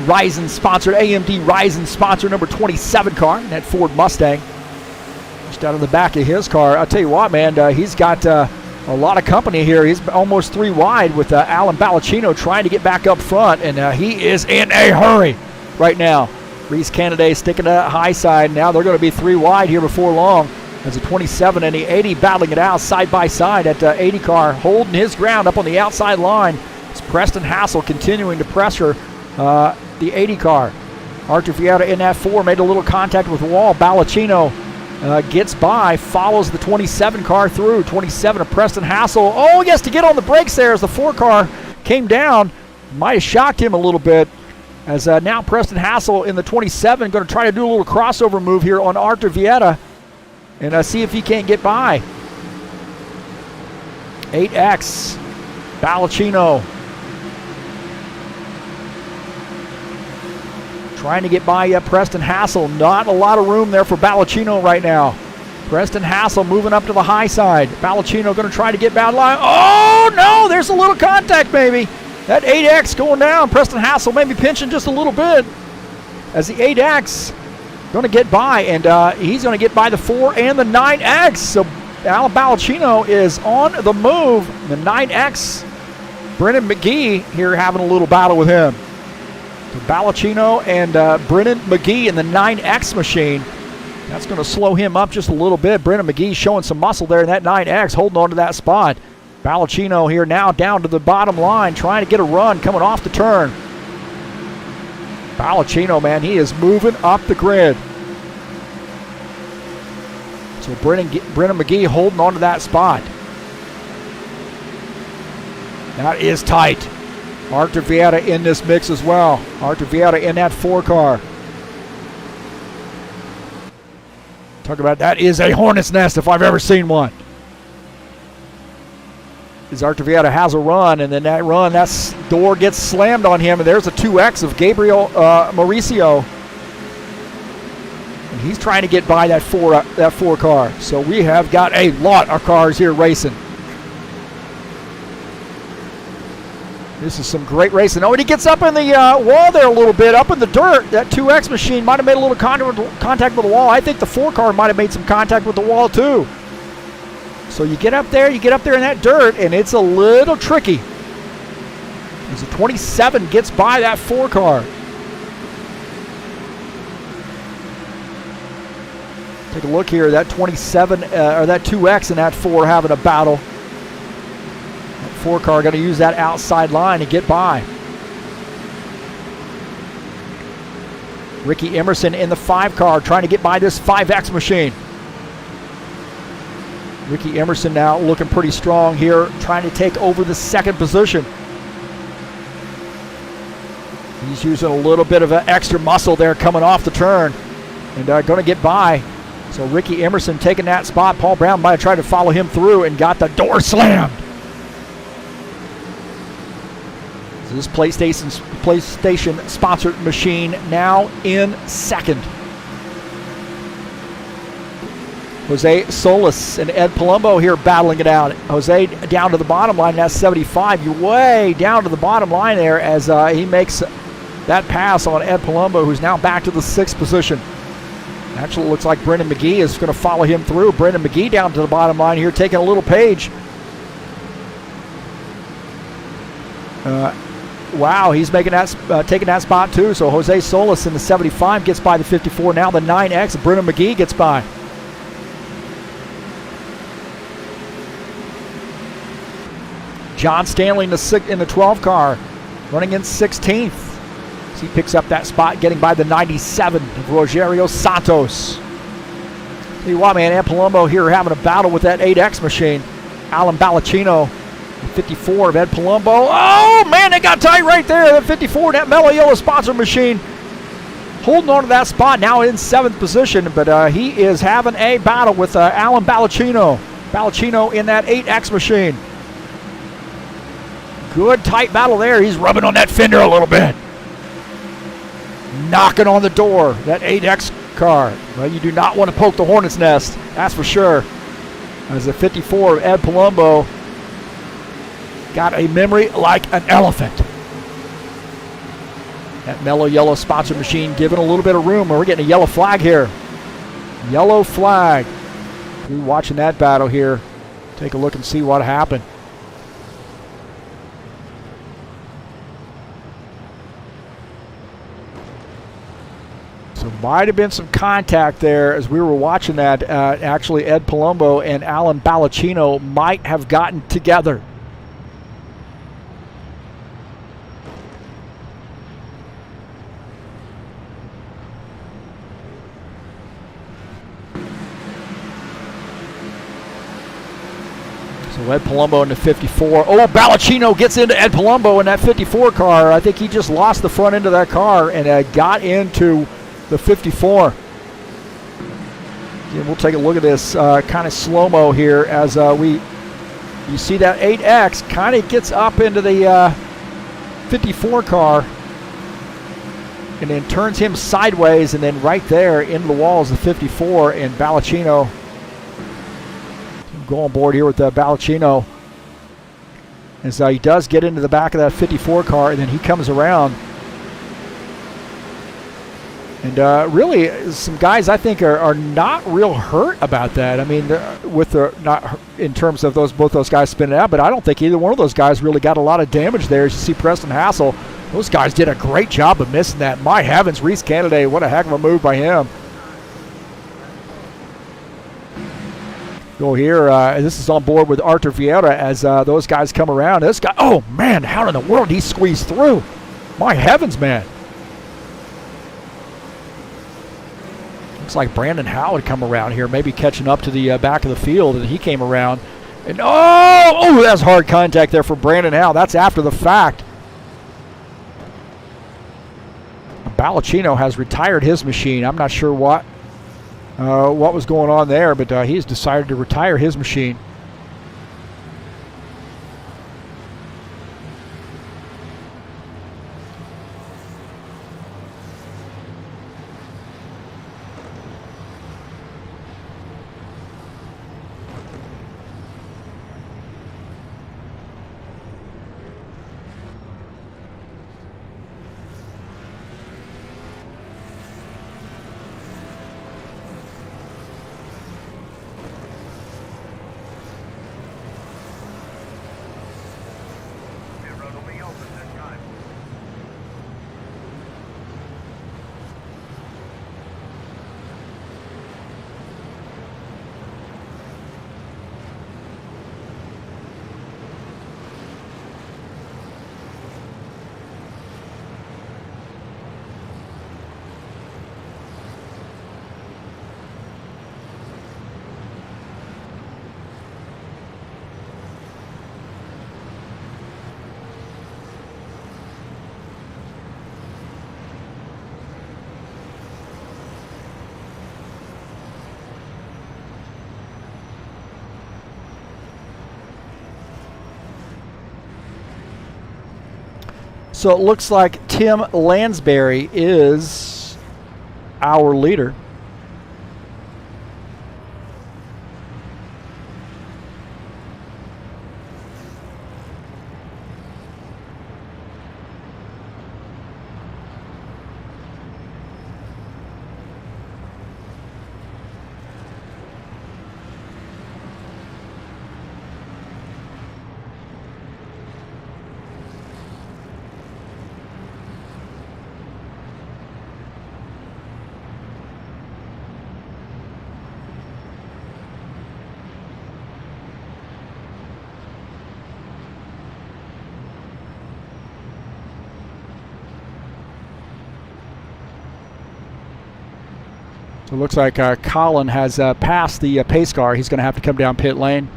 Ryzen-sponsored, AMD Ryzen-sponsored number 27 car, that Ford Mustang. Just out of the back of his car. I'll tell you what, man, he's got a lot of company here. He's almost 3 wide with Alan Ballacino trying to get back up front, and he is in a hurry right now. Reese Kennedy sticking to that high side. Now they're going to be 3 wide here before long. As a 27 and the 80 battling it out side by side at 80 car, holding his ground up on the outside line. It's Preston Hassel continuing to pressure the 80 car. Artur Vieira in that 4 made a little contact with the wall. Ballacino gets by, follows the 27 car through. 27 of Preston Hassel. Oh, he has to get on the brakes there as the 4 car came down. Might have shocked him a little bit. As now Preston Hassel in the 27 going to try to do a little crossover move here on Artur Vieira. And see if he can't get by. 8X. Ballacino. Trying to get by Preston Hassel. Not a lot of room there for Ballacino right now. Preston Hassel moving up to the high side. Ballacino going to try to get bound line. Oh, no! There's a little contact, maybe. That 8X going down. Preston Hassel maybe pinching just a little bit. As the 8X going to get by, and he's going to get by the 4 and the 9X. So Alan Ballacino is on the move. The 9X, Brennan McGee here having a little battle with him. So Ballacino and Brennan McGee in the 9X machine. That's going to slow him up just a little bit. Brennan McGee showing some muscle there in that 9X, holding on to that spot. Ballacino here now down to the bottom line, trying to get a run coming off the turn. Ballacino, man, he is moving up the grid. So Brennan McGee holding on to that spot. That is tight. Artur Vieira in this mix as well. Artur Vieira in that 4 car. Talk about that is a hornet's nest if I've ever seen one. As Artur Vieira has a run, and then that run, that door gets slammed on him, and there's a 2X of Gabriel Mauricio. And he's trying to get by that 4 car. So we have got a lot of cars here racing. This is some great racing. Oh, and he gets up in the wall there a little bit, up in the dirt. That 2X machine might have made a little contact with the wall. I think the 4 car might have made some contact with the wall too. So you get up there in that dirt, and it's a little tricky. As the 27 gets by that 4 car. Take a look here, that 27, or that 2X and that 4 having a battle. That 4 car going to use that outside line to get by. Ricky Emerson in the 5 car trying to get by this 5X machine. Ricky Emerson now looking pretty strong here, trying to take over the 2nd position. He's using a little bit of an extra muscle there coming off the turn, and going to get by. So Ricky Emerson taking that spot. Paul Brown might have tried to follow him through and got the door slammed. So this PlayStation sponsored machine now in 2nd. Jose Solis and Ed Palumbo here battling it out. Jose down to the bottom line, that's 75. You're way down to the bottom line there as he makes that pass on Ed Palumbo, who's now back to the 6th position. Actually, it looks like Brendan McGee is going to follow him through. Brendan McGee down to the bottom line here, taking a little page. Wow, he's making that taking that spot too. So Jose Solis in the 75 gets by the 54. Now the 9X, Brendan McGee gets by. John Stanley in the 12 car, running in 16th. So he picks up that spot, getting by the 97 of Rogerio Santos. Tell you what, man, Ed Palumbo here having a battle with that 8X machine. Alan Ballacino, 54 of Ed Palumbo. Oh, man, they got tight right there. That 54, that Mellow Yellow sponsor machine, holding on to that spot, now in 7th position. But he is having a battle with Alan Ballacino. Ballacino in that 8X machine. Good tight battle there. He's rubbing on that fender a little bit. knocking on the door, that 8X car. Well, you do not want to poke the hornet's nest, that's for sure. As the 54 of Ed Palumbo got a memory like an elephant. That mellow yellow sponsor machine giving a little bit of room. We're getting a yellow flag here. Yellow flag. We're watching that battle here. Take a look and see what happened. So might have been some contact there as we were watching that. Actually, Ed Palumbo and Alan Ballacino might have gotten together. So Ed Palumbo in the 54. Oh, Ballacino gets into Ed Palumbo in that 54 car. I think he just lost the front end of that car and got into the 54. Again, we'll take a look at this kind of slow-mo here as you see that 8X kind of gets up into the 54 car and then turns him sideways, and then right there into the walls the 54, and Ballacino go on board here with Ballacino as he does get into the back of that 54 car, and then he comes around. And really, some guys I think are not real hurt about that. I mean, not in terms of both those guys spinning out, but I don't think either one of those guys really got a lot of damage there. As you see Preston Hassel, those guys did a great job of missing that. My heavens, Reese Canaday, what a heck of a move by him. Go here. This is on board with Arthur Vieira as those guys come around. This guy, oh man, how in the world he squeezed through? My heavens, man. Looks like Brandon Howe had come around here, maybe catching up to the back of the field, and he came around. And oh, that's hard contact there for Brandon Howe. That's after the fact. Ballacino has retired his machine. I'm not sure what was going on there, but he's decided to retire his machine. So it looks like Tim Lansbury is our leader. So it looks like Colin has passed the pace car. He's going to have to come down pit lane.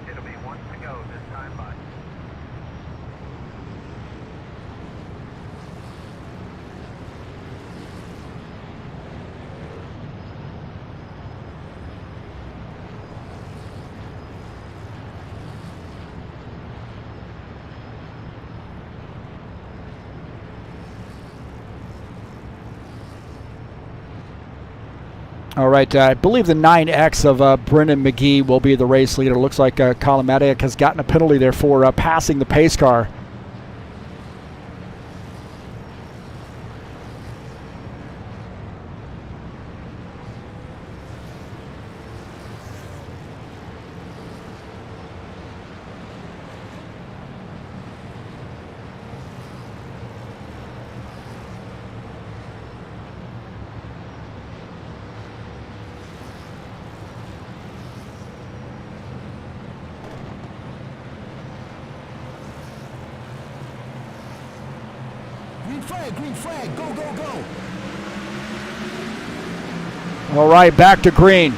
It'll be one to go this time by. All right, I believe the 9X of Brendan McGee will be the race leader. Looks like Colin Madiak has gotten a penalty there for passing the pace car. Green flag, go, go, go. All right, back to green.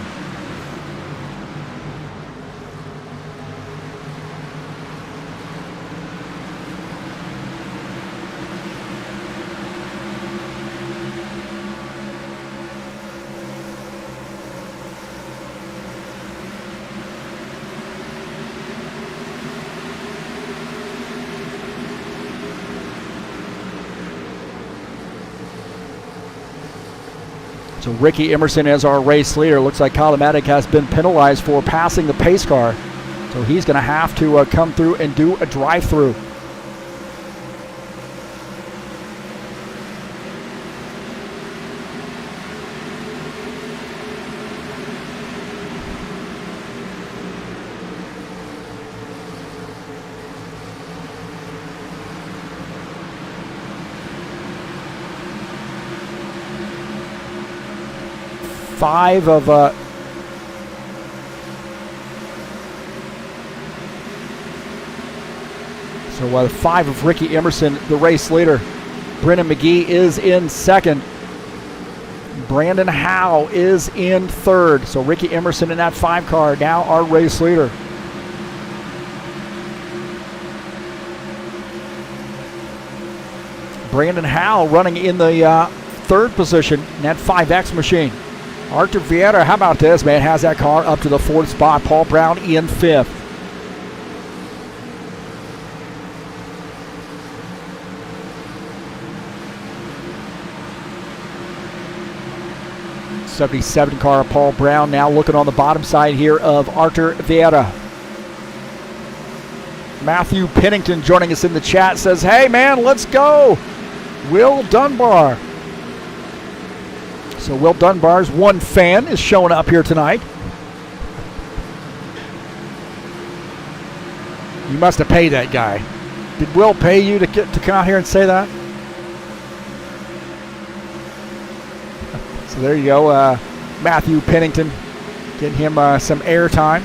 So Ricky Emerson as our race leader. Looks like Colin Madiak has been penalized for passing the pace car. So he's going to have to come through and do a drive-through. Five of five of Ricky Emerson, the race leader. Brendan McGee is in second. Brandon Howe is in third. So Ricky Emerson in that 5 car, now our race leader. Brandon Howe running in the third position in that 5X machine. Arthur Vieira, how about this, man? Has that car up to the 4th spot. Paul Brown in 5th. '77 car of Paul Brown now looking on the bottom side here of Arthur Vieira. Matthew Pennington joining us in the chat says, hey man, let's go. Will Dunbar. So Will Dunbar's one fan is showing up here tonight. You must have paid that guy. Did Will pay you to come out here and say that? So there you go, Matthew Pennington, getting him some airtime.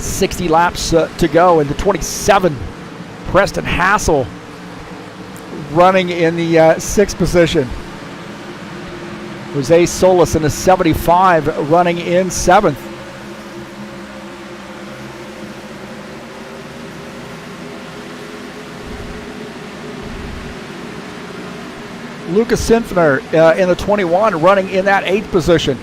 60 laps to go in the 27. Preston Hassel running in the 6th position. Jose Solis in the 75 running in 7th. Lucas Senfner in the 21 running in that 8th position.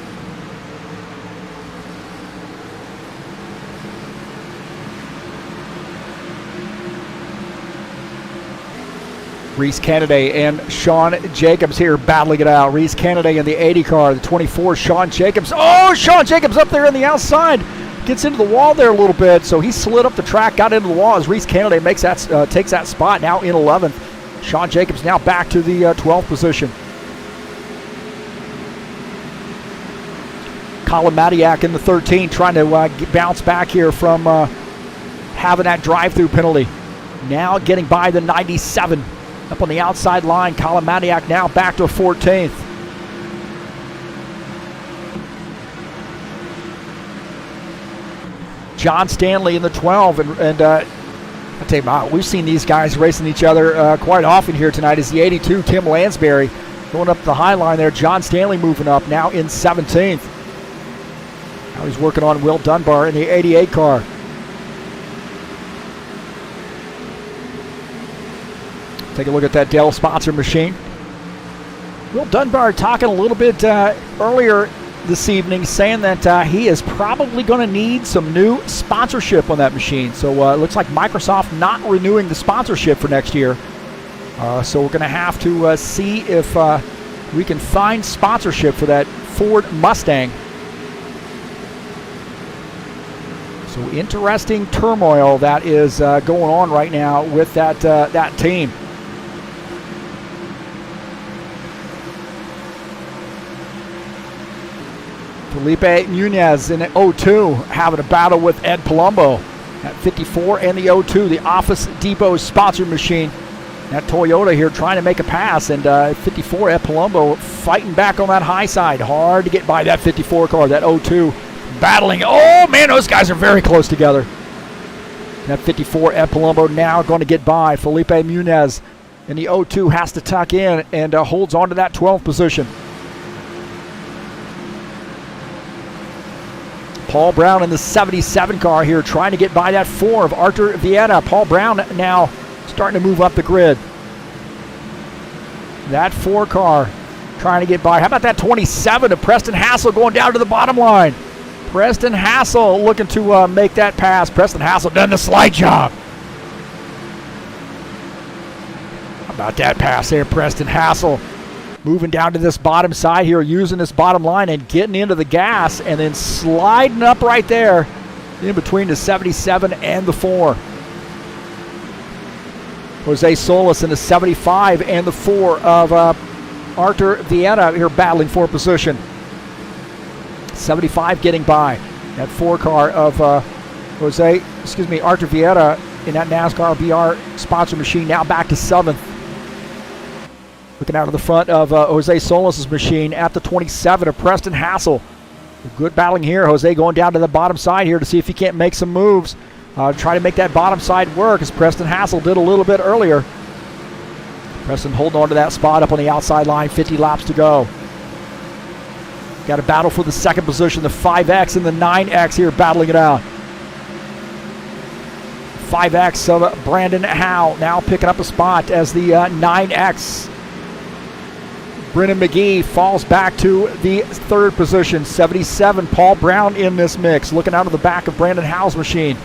Reese Kennedy and Sean Jacobs here battling it out. Reese Kennedy in the 80 car, the 24, Sean Jacobs. Oh, Sean Jacobs up there on the outside. Gets into the wall there a little bit, so he slid up the track, got into the wall as Reese Kennedy takes that spot now in 11th. Sean Jacobs now back to the 12th position. Colin Madiak in the 13 trying to bounce back here from having that drive-through penalty. Now getting by the 97. Up on the outside line, Colin Madiak now back to 14th. John Stanley in the 12, and I tell you what, we've seen these guys racing each other quite often here tonight. Is the 82, Tim Lansbury, going up the high line there. John Stanley moving up now in 17th. Now he's working on Will Dunbar in the 88 car. Take a look at that Dell sponsor machine. Will Dunbar talking a little bit earlier this evening, saying that he is probably going to need some new sponsorship on that machine. So it looks like Microsoft not renewing the sponsorship for next year. So we're going to have to see if we can find sponsorship for that Ford Mustang. So interesting turmoil that is going on right now with that team. Felipe Nunez in the 02 having a battle with Ed Palumbo at 54 and the 02, the Office Depot sponsored machine. That Toyota here trying to make a pass, and 54 Ed Palumbo fighting back on that high side. Hard to get by that 54 car, that 02 battling. Oh man, those guys are very close together. That 54 Ed Palumbo now going to get by. Felipe Nunez in the 02 has to tuck in and holds on to that 12th position. Paul Brown in the 77 car here trying to get by that 4 of Artur Vieta. Paul Brown now starting to move up the grid. That 4 car trying to get by. How about that 27 of Preston Hassel going down to the bottom line? Preston Hassel looking to make that pass. Preston Hassel done the slide job. How about that pass there, Preston Hassel? Moving down to this bottom side here, using this bottom line and getting into the gas and then sliding up right there in between the 77 and the 4. Jose Solis in the 75 and the 4 of Artur Vieta here battling for position. 75 getting by. That 4 car of Artur Vieta in that NASCAR BR sponsor machine now back to 7th. Looking out of the front of Jose Solis' machine at the 27 of Preston Hassel. Good battling here. Jose going down to the bottom side here to see if he can't make some moves. Try to make that bottom side work as Preston Hassel did a little bit earlier. Preston holding on to that spot up on the outside line. 50 laps to go. Got a battle for the second position. The 5X and the 9X here battling it out. 5X of Brandon Howe now picking up a spot as the 9X. Brennan McGee falls back to the 3rd position. 77, Paul Brown in this mix. Looking out of the back of Brandon Howe's machine.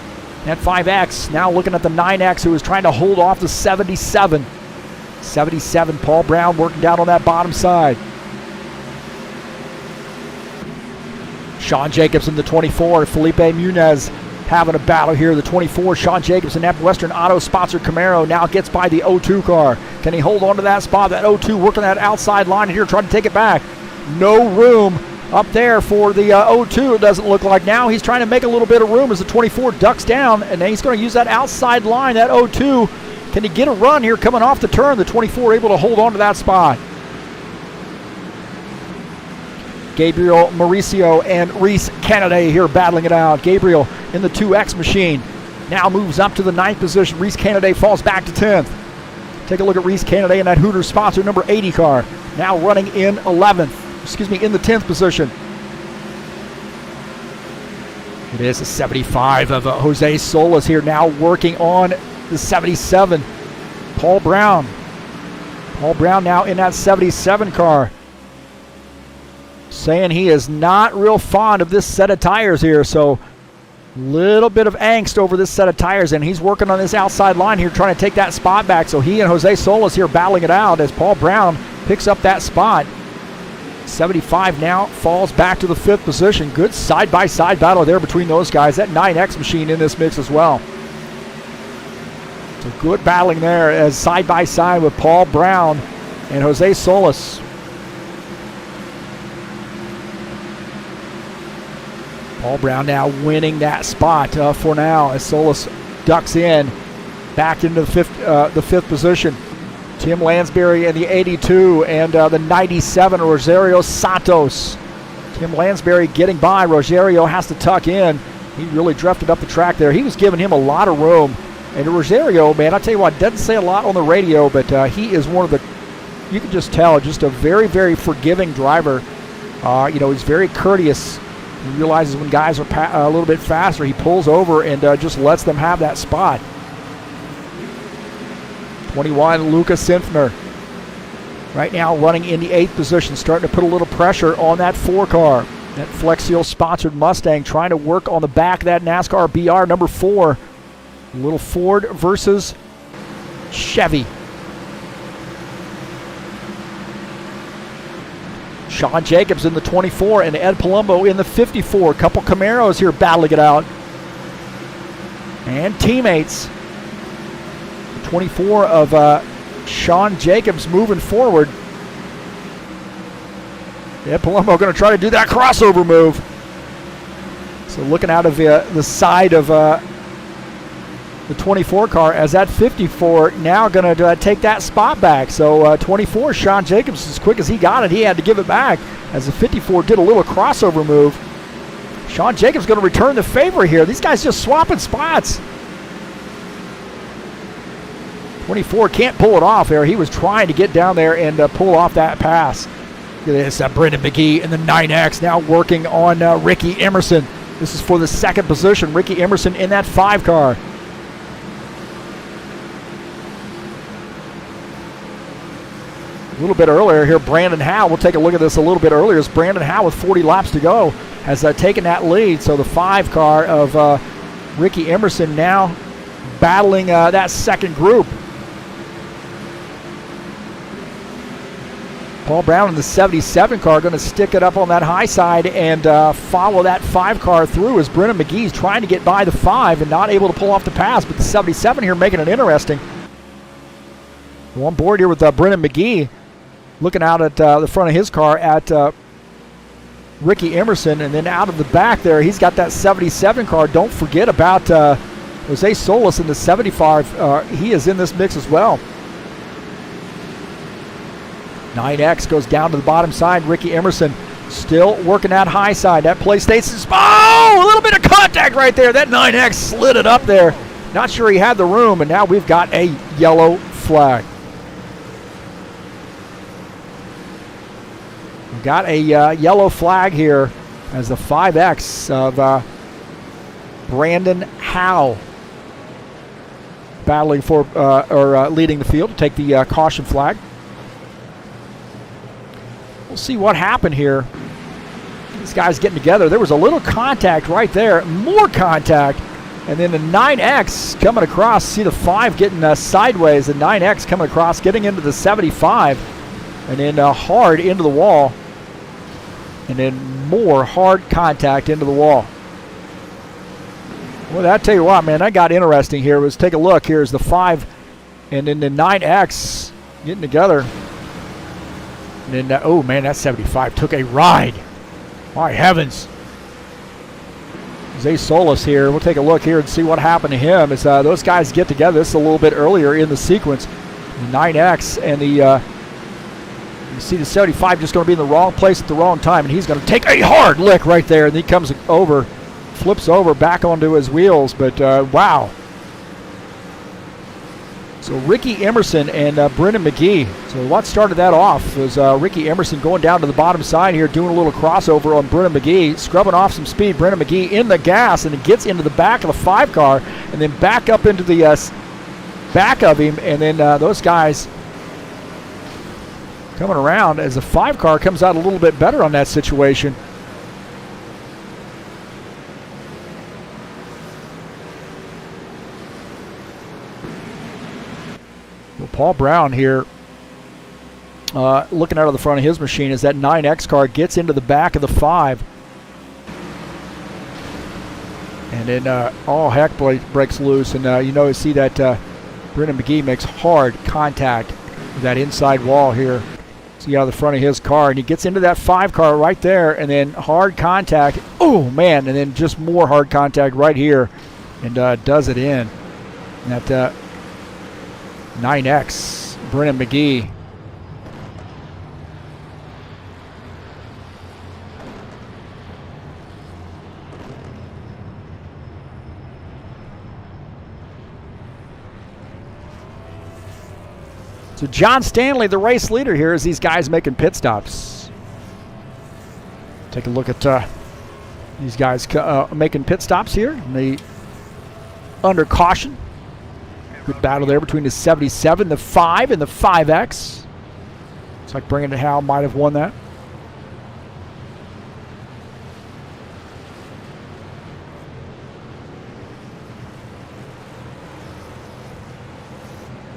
That 5X now looking at the 9X who is trying to hold off the 77. 77, Paul Brown working down on that bottom side. Sean Jacobs in the 24. Felipe Nunez having a battle here. The 24, Sean Jacobs in that Western Auto sponsored Camaro now gets by the 02 car. Can he hold on to that spot? That 02 working that outside line here trying to take it back. No room up there for the 02, it doesn't look like. Now he's trying to make a little bit of room as the 24 ducks down, and then he's going to use that outside line, that 02. Can he get a run here coming off the turn? The 24 able to hold on to that spot. Gabriel Mauricio and Reese Kennedy here battling it out. Gabriel in the 2X machine now moves up to the 9th position. Reese Kennedy falls back to 10th. Take a look at Reese Kennedy in that Hooters sponsor number 80 car. Now running in in the 10th position. It is a 75 of Jose Solis here now working on the 77. Paul Brown. Paul Brown now in that 77 car. Saying he is not real fond of this set of tires here, so little bit of angst over this set of tires, and he's working on this outside line here trying to take that spot back. So he and Jose Solis here battling it out as Paul Brown picks up that spot. 75 now falls back to the 5th position. Good side-by-side battle there between those guys. That 9X machine in this mix as well. So good battling there as side-by-side with Paul Brown and Jose Solis. Paul Brown now winning that spot for now as Solis ducks in back into the 5th position. Tim Lansbury in the 82 and the 97, Rosario Santos. Tim Lansbury getting by. Rosario has to tuck in. He really drifted up the track there. He was giving him a lot of room. And Rosario, man, I'll tell you what, doesn't say a lot on the radio, but he is one of the, you can just tell, just a very, very forgiving driver. He's very courteous. He realizes when guys are a little bit faster, he pulls over and just lets them have that spot. 21, Lucas Senfner. Right now running in the 8th position, starting to put a little pressure on that 4 car. That Flex Seal sponsored Mustang trying to work on the back of that NASCAR BR number 4. Little Ford versus Chevy. Sean Jacobs in the 24 and Ed Palumbo in the 54. Couple Camaros here battling it out. And teammates. 24 of Sean Jacobs moving forward. Ed Palumbo going to try to do that crossover move. So looking out of the side of the 24 car as that 54 now going to take that spot back. So 24, Sean Jacobs, as quick as he got it, he had to give it back as the 54 did a little crossover move. Sean Jacobs going to return the favor here. These guys just swapping spots. 24 can't pull it off there. He was trying to get down there and pull off that pass. Look at this, Brendan McGee in the 9X now working on Ricky Emerson. This is for the second position. Ricky Emerson in that 5 car. A little bit earlier here, Brandon Howe. We'll take a look at this a little bit earlier. As Brandon Howe with 40 laps to go has taken that lead. So the 5 car of Ricky Emerson now battling that second group. Paul Brown in the 77 car going to stick it up on that high side and follow that 5 car through as Brennan McGee's trying to get by the 5 and not able to pull off the pass. But the 77 here making it interesting. We're on board here with Brennan McGee looking out at the front of his car at Ricky Emerson, and then out of the back there, he's got that 77 car. Don't forget about Jose Solis in the 75. He is in this mix as well. 9X goes down to the bottom side. Ricky Emerson still working that high side. That PlayStation. Oh, a little bit of contact right there. That 9X slid it up there. Not sure he had the room, and now we've got a yellow flag. We've got a yellow flag here as the 5X of Brandon Howe battling for leading the field to take the caution flag. We'll see what happened here. These guys getting together. There was a little contact right there. More contact. And then the 9X coming across. See the 5 getting sideways. The 9X coming across, getting into the 75. And then hard into the wall. And then more hard contact into the wall. Well, I tell you what, man, that got interesting here. Let's take a look. Here's the 5 and then the 9X getting together. And then, oh man, that 75 took a ride. My heavens. Jose Solis here. We'll take a look here and see what happened to him as those guys get together. This is a little bit earlier in the sequence. The 9X and the, you see the 75 just going to be in the wrong place at the wrong time. And he's going to take a hard lick right there. And he comes over, flips over back onto his wheels. But wow. So Ricky Emerson and Brennan McGee. So what started that off was Ricky Emerson going down to the bottom side here, doing a little crossover on Brennan McGee, scrubbing off some speed. Brennan McGee in the gas, and it gets into the back of the 5 car, and then back up into the back of him, and then those guys coming around as the 5 car comes out a little bit better on that situation. Paul Brown here looking out of the front of his machine as that 9X car gets into the back of the 5. And then all heck breaks loose. And you see that Brennan McGee makes hard contact with that inside wall here. See out of the front of his car. And he gets into that 5 car right there. And then hard contact. Oh, man. And then just more hard contact right here. And does it in. And that 9X, Brennan McGee. So John Stanley, the race leader here, as these guys making pit stops. Take a look at these guys making pit stops here. They under caution. Good battle there between the 77, the 5, and the 5X. Looks like Brandon Howe might have won that.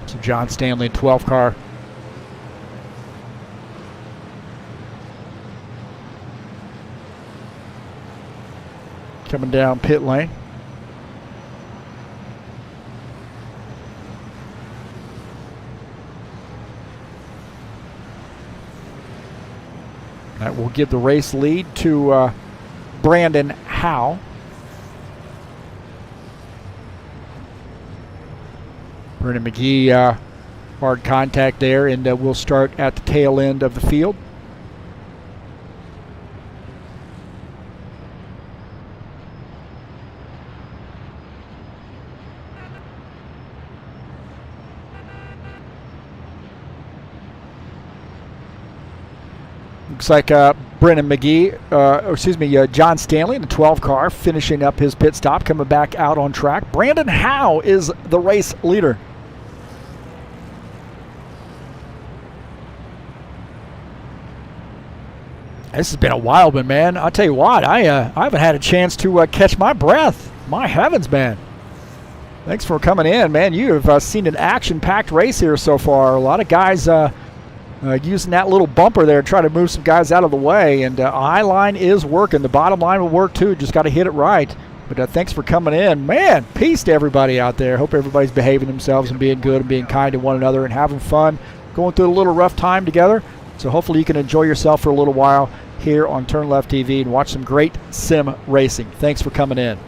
So John Stanley, 12 car. coming down pit lane. That will give the race lead to Brandon Howe. Brennan McGee, hard contact there, and we'll start at the tail end of the field. Looks like Brennan McGee, John Stanley in the 12 car, finishing up his pit stop, coming back out on track. Brandon Howe is the race leader. This has been a wild one, man. I'll tell you what, I haven't had a chance to catch my breath. My heavens, man. Thanks for coming in, man. You have seen an action-packed race here so far. A lot of guys using that little bumper there to try to move some guys out of the way. And I-line is working. The bottom line will work too. Just got to hit it right. But thanks for coming in. Man, peace to everybody out there. Hope everybody's behaving themselves and being good and being kind to one another and having fun, going through a little rough time together. So hopefully you can enjoy yourself for a little while here on TurnLeftTV and watch some great sim racing. Thanks for coming in.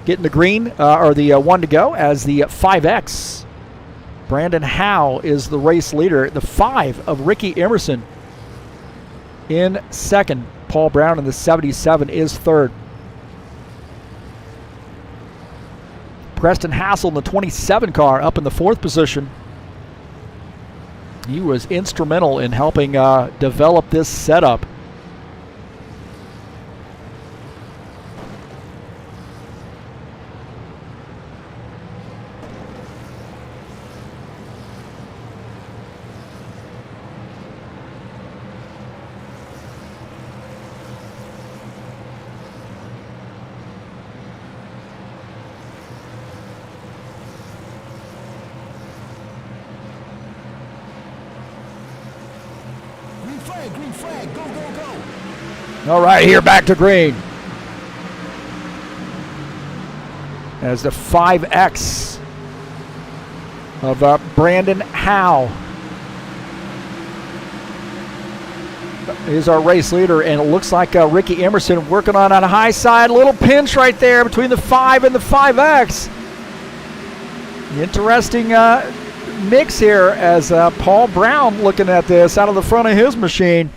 Getting the green, or the one to go as the 5X. Brandon Howe is the race leader. The 5 of Ricky Emerson in second. Paul Brown in the 77 is third. Preston Hassel in the 27 car up in the 4th position. He was instrumental in helping develop this setup. Green flag, go, go, go. All right, here back to green. As the 5X of Brandon Howe is our race leader, and it looks like Ricky Emerson working on a high side. Little pinch right there between the 5 and the 5X. Interesting mix here as Paul Brown looking at this out of the front of his machine.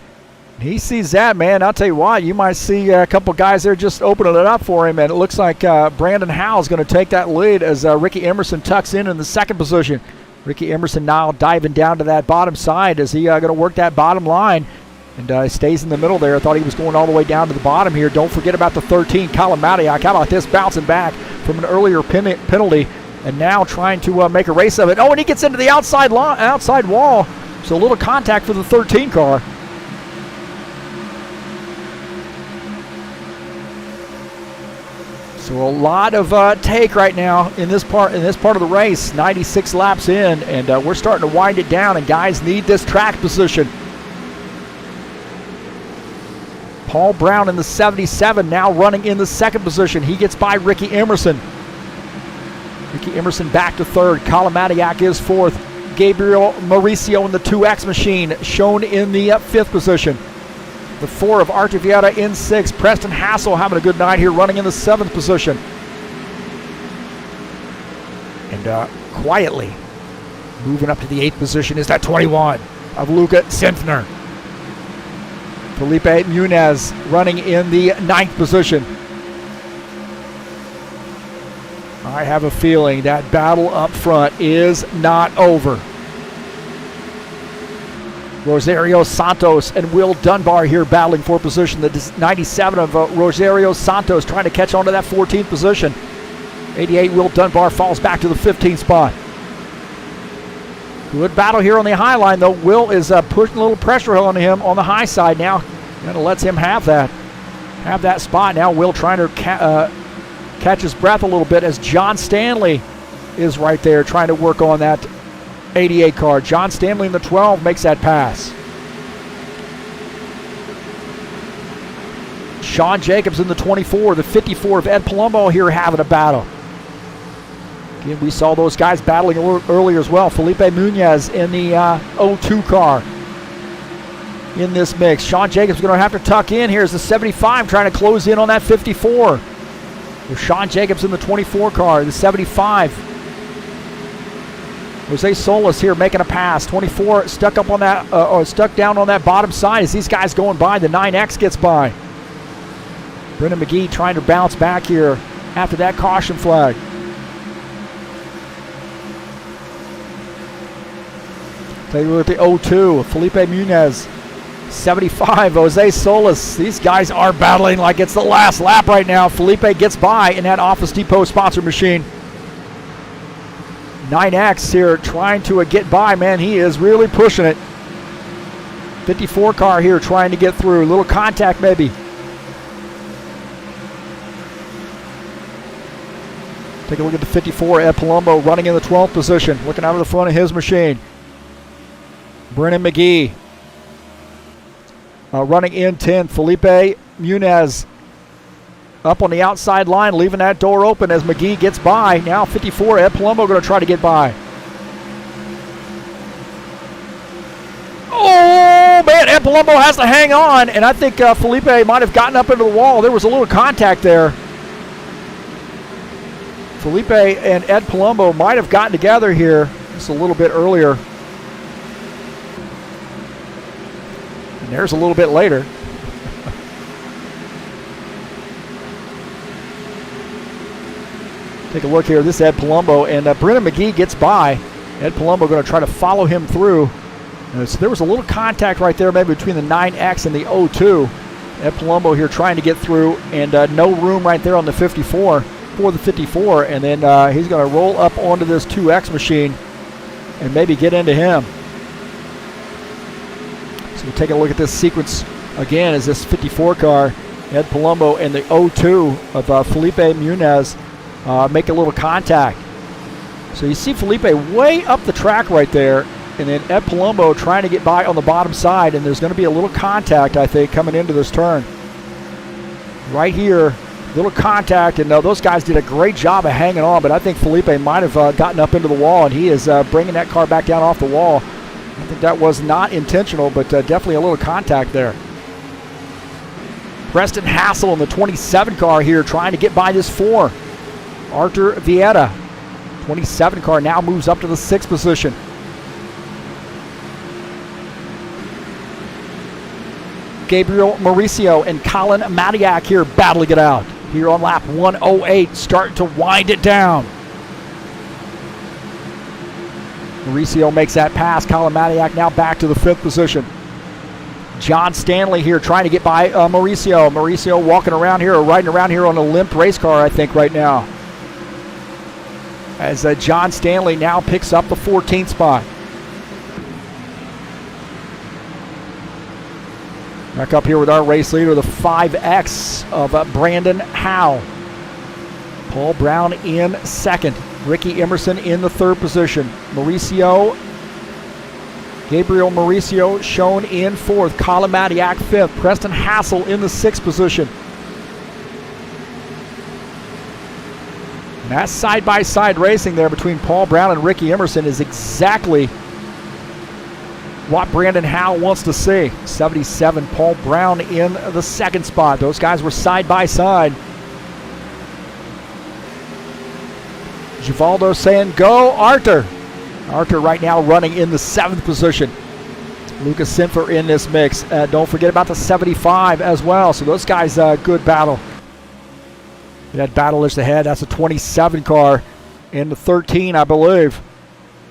He sees that, man. I'll tell you what, you might see a couple guys there just opening it up for him, and it looks like Brandon Howe is going to take that lead as Ricky Emerson tucks in the 2nd position. Ricky Emerson now diving down to that bottom side. Is he going to work that bottom line? And stays in the middle there. I thought he was going all the way down to the bottom here. Don't forget about the 13, Colin Matiak. How about this, bouncing back from an earlier penalty, and now trying to make a race of it. Oh, and he gets into the outside wall. So a little contact for the 13 car. So a lot of take right now in this part of the race. 96 laps in, and we're starting to wind it down, and guys need this track position. Paul Brown in the 77 now running in the 2nd position. He gets by Ricky Emerson. Ricky Emerson back to 3rd. Colin Matiak is 4th. Gabriel Mauricio in the 2X machine shown in the 5th position. The 4 of Artivieta in 6th. Preston Hassel having a good night here, running in the 7th position. And quietly moving up to the 8th position is that 21 of Luca Senfner. Felipe Munez running in the 9th position. I have a feeling that battle up front is not over. Rosario Santos and Will Dunbar here battling for position. The 97 of Rosario Santos trying to catch on to that 14th position. 88 Will Dunbar falls back to the 15th spot. Good battle here on the high line, though. Will is pushing a little pressure on him on the high side now. Kind of lets him have that spot. Now Will trying to catch his breath a little bit as John Stanley is right there trying to work on that 88 car. John Stanley in the 12 makes that pass. Sean Jacobs in the 24, the 54 of Ed Palumbo here having a battle. Again, we saw those guys battling earlier as well. Felipe Munoz in the 02 car in this mix. Sean Jacobs going to have to tuck in here as the 75 trying to close in on that 54. With Sean Jacobs in the 24 car, the 75. Jose Solis here making a pass. 24 stuck up on that, or stuck down on that bottom side as these guys going by. The 9X gets by. Brendan McGee trying to bounce back here after that caution flag. Take a look at the 02, Felipe Munoz. 75, Jose Solis. These guys are battling like it's the last lap right now. Felipe gets by in that Office Depot sponsor machine. 9X here trying to get by, man. He is really pushing it. 54 car here trying to get through. A little contact maybe. Take a look at the 54, Ed Palumbo running in the 12th position. Looking out of the front of his machine. Brennan McGee running in 10th. Felipe Munoz up on the outside line, leaving that door open as McGee gets by. Now 54, Ed Palumbo going to try to get by. Oh, man, Ed Palumbo has to hang on, and I think Felipe might have gotten up into the wall. There was a little contact there. Felipe and Ed Palumbo might have gotten together here just a little bit earlier. And there's a little bit later. Take a look here. This is Ed Palumbo, and Brennan McGee gets by. Ed Palumbo going to try to follow him through. So there was a little contact right there, maybe between the 9X and the 02. Ed Palumbo here trying to get through, and no room right there on the 54 for the 54. And then he's going to roll up onto this 2X machine and maybe get into him. So we'll take a look at this sequence again as this 54 car, Ed Palumbo and the 02 of Felipe Munoz make a little contact. So you see Felipe way up the track right there, and then Ed Palumbo trying to get by on the bottom side, and there's going to be a little contact, I think, coming into this turn. Right here, little contact, and those guys did a great job of hanging on, but I think Felipe might have gotten up into the wall, and he is bringing that car back down off the wall. I think that was not intentional, but definitely a little contact there. Preston Hassel in the 27 car here trying to get by this 4. Arthur Vieta, 27 car, now moves up to the 6th position. Gabriel Mauricio and Colin Matiak here battling it out. Here on lap 108, starting to wind it down. Mauricio makes that pass. Colin Matiak now back to the 5th position. John Stanley here trying to get by Mauricio. Mauricio walking around here or riding around here on a limped race car, I think, right now. As John Stanley now picks up the 14th spot. Back up here with our race leader, the 5X of Brandon Howe. Paul Brown in 2nd. Ricky Emerson in the 3rd position. Gabriel Mauricio shown in 4th. Colin Matiak 5th. Preston Hassel in the 6th position. And that side-by-side racing there between Paul Brown and Ricky Emerson is exactly what Brandon Howe wants to see. 77, Paul Brown in the 2nd spot. Those guys were side-by-side. Givaldo saying, go Arthur. Arthur right now running in the 7th position. Lucas Senfner in this mix. Don't forget about the 75 as well. So those guys, good battle. That battle is ahead. That's a 27 car in the 13, I believe.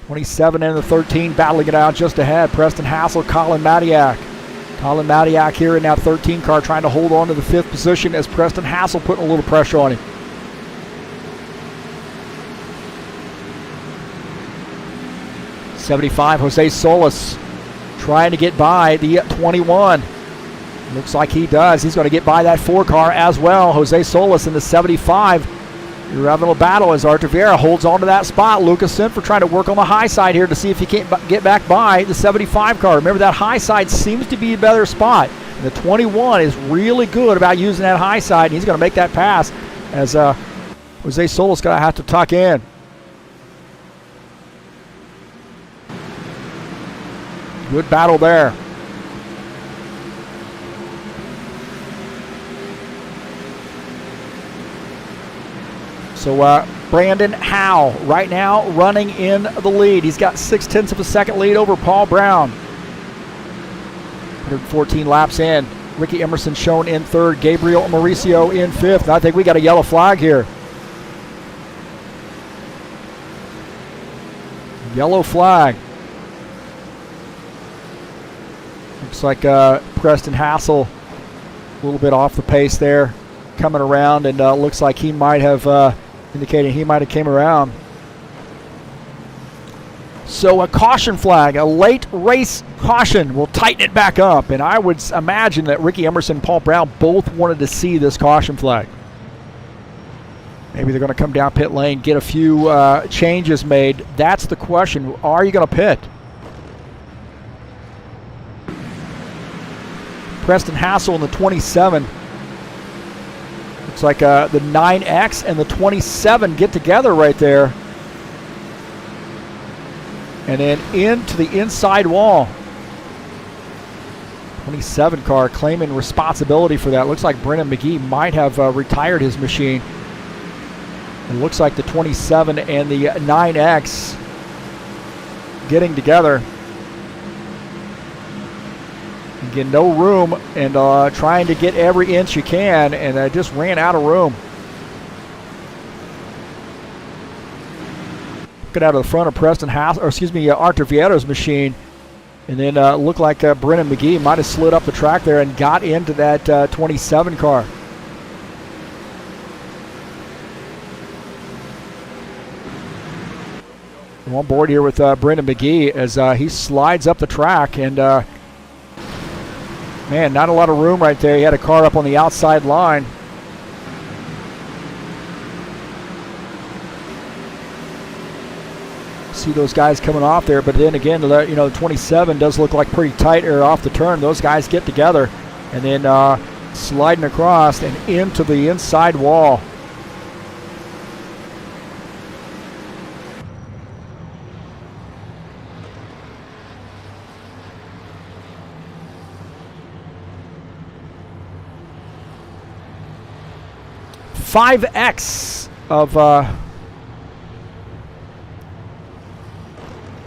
27 and the 13 battling it out just ahead. Preston Hassel, Colin Matiak. Colin Matiak here in that 13 car trying to hold on to the 5th position as Preston Hassel putting a little pressure on him. '75, Jose Solis trying to get by the 21. Looks like he does. He's going to get by that 4 car as well. Jose Solis in the 75. You're having a battle as Arthur Vieira holds on to that spot. Lucas Senfner trying to work on the high side here to see if he can't get back by the 75 car. Remember, that high side seems to be a better spot. And the 21 is really good about using that high side, and he's going to make that pass as Jose Solo's going to have to tuck in. Good battle there. So Brandon Howe right now running in the lead. He's got 0.6 of a second lead over Paul Brown. 114 laps in. Ricky Emerson shown in third. Gabriel Mauricio in fifth. I think we got a yellow flag here. Yellow flag. Looks like Preston Hassel a little bit off the pace there, coming around, and looks like he might have indicated he might have came around. So a caution flag, a late race caution will tighten it back up, and I would imagine that Ricky Emerson and Paul Brown both wanted to see this caution flag. Maybe they're going to come down pit lane, get a few changes made. That's the question. Are you going to pit? Preston Hassel in the 27. Looks like the 9X and the 27 get together right there. And then into the inside wall. 27 car claiming responsibility for that. Looks like Brennan McGee might have retired his machine. It looks like the 27 and the 9X getting together. Again, no room, and trying to get every inch you can, and just ran out of room. Looking out of the front of Preston House, or excuse me, Arthur Vieto's machine, and then looked like Brennan McGee might have slid up the track there and got into that 27 car. I'm on board here with Brendan McGee as he slides up the track, and man, not a lot of room right there. He had a car up on the outside line. See those guys coming off there, but then again, the 27 does look like pretty tight or off the turn. Those guys get together, and then sliding across and into the inside wall. .5X of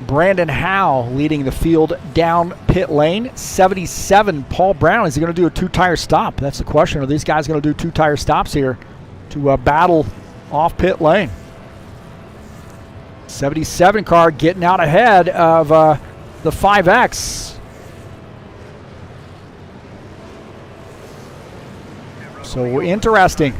Brandon Howe leading the field down pit lane. 77, Paul Brown. Is he going to do a two-tire stop? That's the question. Are these guys going to do two-tire stops here to battle off pit lane? 77 car getting out ahead of the 5X. So interesting.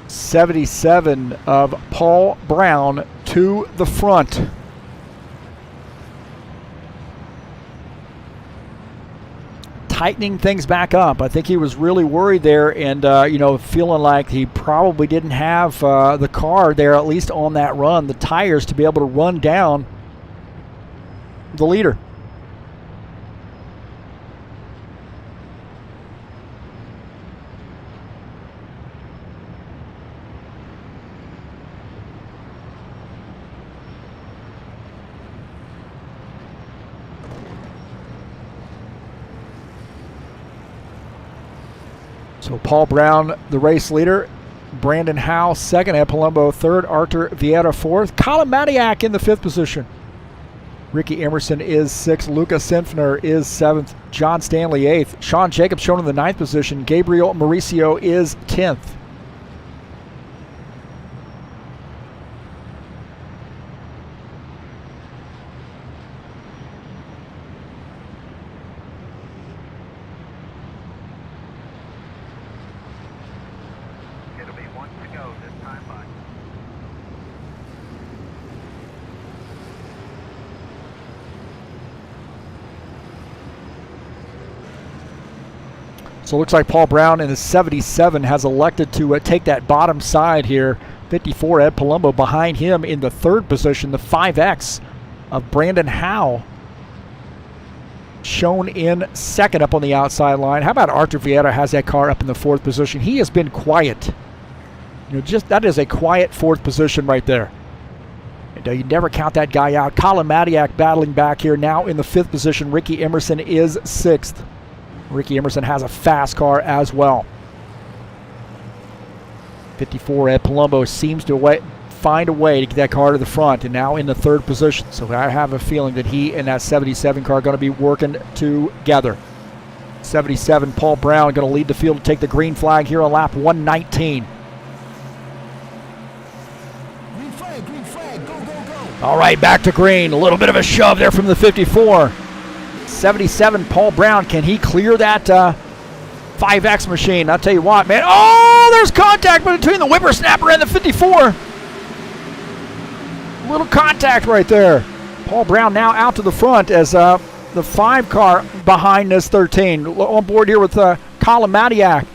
.77 of Paul Brown to the front. Tightening things back up. I think he was really worried there, and feeling like he probably didn't have the car there, at least on that run, the tires to be able to run down the leader. So Paul Brown, the race leader. Brandon Howe, second. Ed Palumbo, third. Arthur Vieira, fourth. Colin Matiak in the fifth position. Ricky Emerson is sixth. Lucas Senfner is seventh. John Stanley, eighth. Sean Jacobs shown in the ninth position. Gabriel Mauricio is 10th. So it looks like Paul Brown in the 77 has elected to take that bottom side here. 54, Ed Palumbo behind him in the third position. The 5X of Brandon Howe shown in second up on the outside line. How about Arthur Vieira has that car up in the fourth position? He has been quiet. Just that is a quiet fourth position right there. And you never count that guy out. Colin Madiak battling back here now in the fifth position. Ricky Emerson is sixth. Ricky Emerson has a fast car as well. 54, Ed Palumbo seems to find a way to get that car to the front, and now in the third position. So I have a feeling that he and that 77 car are going to be working together. 77, Paul Brown going to lead the field to take the green flag here on lap 119. Green flag, go, go, go. All right, back to green. A little bit of a shove there from the 54. 77, Paul Brown, can he clear that 5X machine? I'll tell you what, man. Oh, there's contact between the whippersnapper and the 54. Little contact right there. Paul Brown now out to the front as the 5 car behind this 13. On board here with Colin Madiak.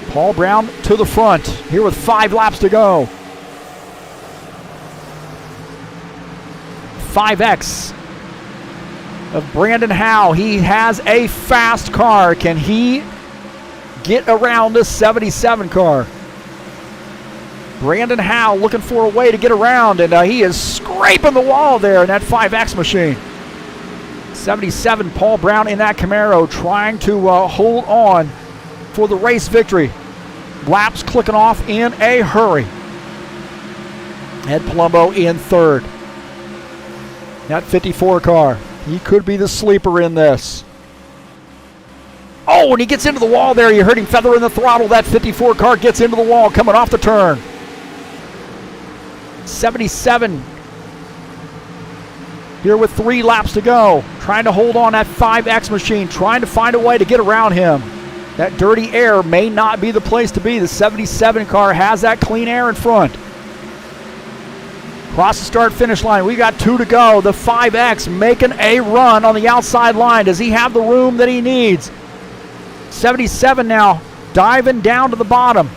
Paul Brown to the front here with 5 laps to go. 5X of Brandon Howe. He has a fast car. Can he get around this 77 car? Brandon Howe looking for a way to get around, and he is scraping the wall there in that 5X machine. 77, Paul Brown in that Camaro trying to hold on for the race victory. Laps clicking off in a hurry. Ed Palumbo in third. That 54 car, he could be the sleeper in this. Oh, and he gets into the wall there. You heard him feathering the throttle. That 54 car gets into the wall coming off the turn. 77 here with 3 laps to go. Trying to hold on that 5X machine. Trying to find a way to get around him. That dirty air may not be the place to be. The 77 car has that clean air in front. Across the start-finish line, we got 2 to go. The 5X making a run on the outside line. Does he have the room that he needs? 77 now diving down to the bottom.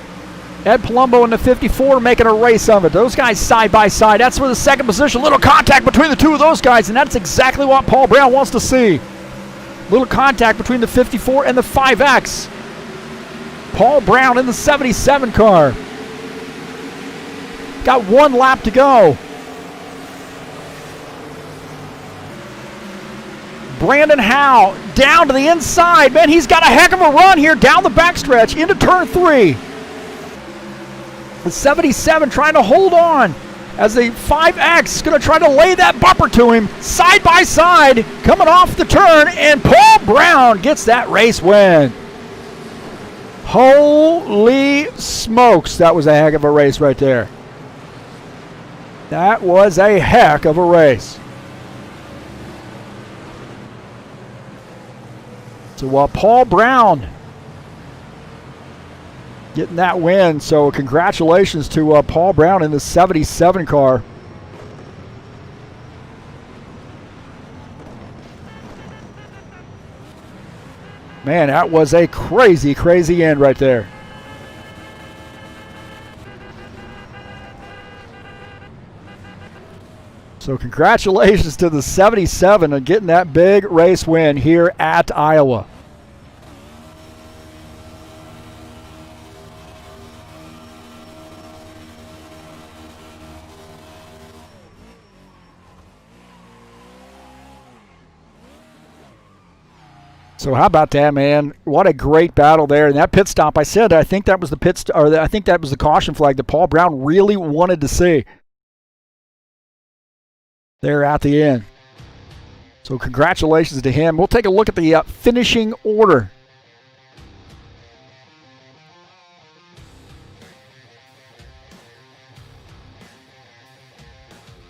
Ed Palumbo in the 54 making a race of it. Those guys side by side. That's for the second position. Little contact between the two of those guys, and that's exactly what Paul Brown wants to see. Little contact between the 54 and the 5X. Paul Brown in the 77 car. Got 1 lap to go. Brandon Howe down to the inside. Man, he's got a heck of a run here down the backstretch into turn 3. The 77 trying to hold on as the 5X is going to try to lay that bumper to him side by side coming off the turn, and Paul Brown gets that race win. Holy smokes, that was a heck of a race right there. That was a heck of a race. So while Paul Brown getting that win, so congratulations to Paul Brown in the 77 car. Man, that was a crazy, crazy end right there. So congratulations to the 77 on getting that big race win here at Iowa. So how about that, man? What a great battle there. And that pit stop, I said, I think that was the I think that was the caution flag that Paul Brown really wanted to see there at the end. So congratulations to him. We'll take a look at the finishing order.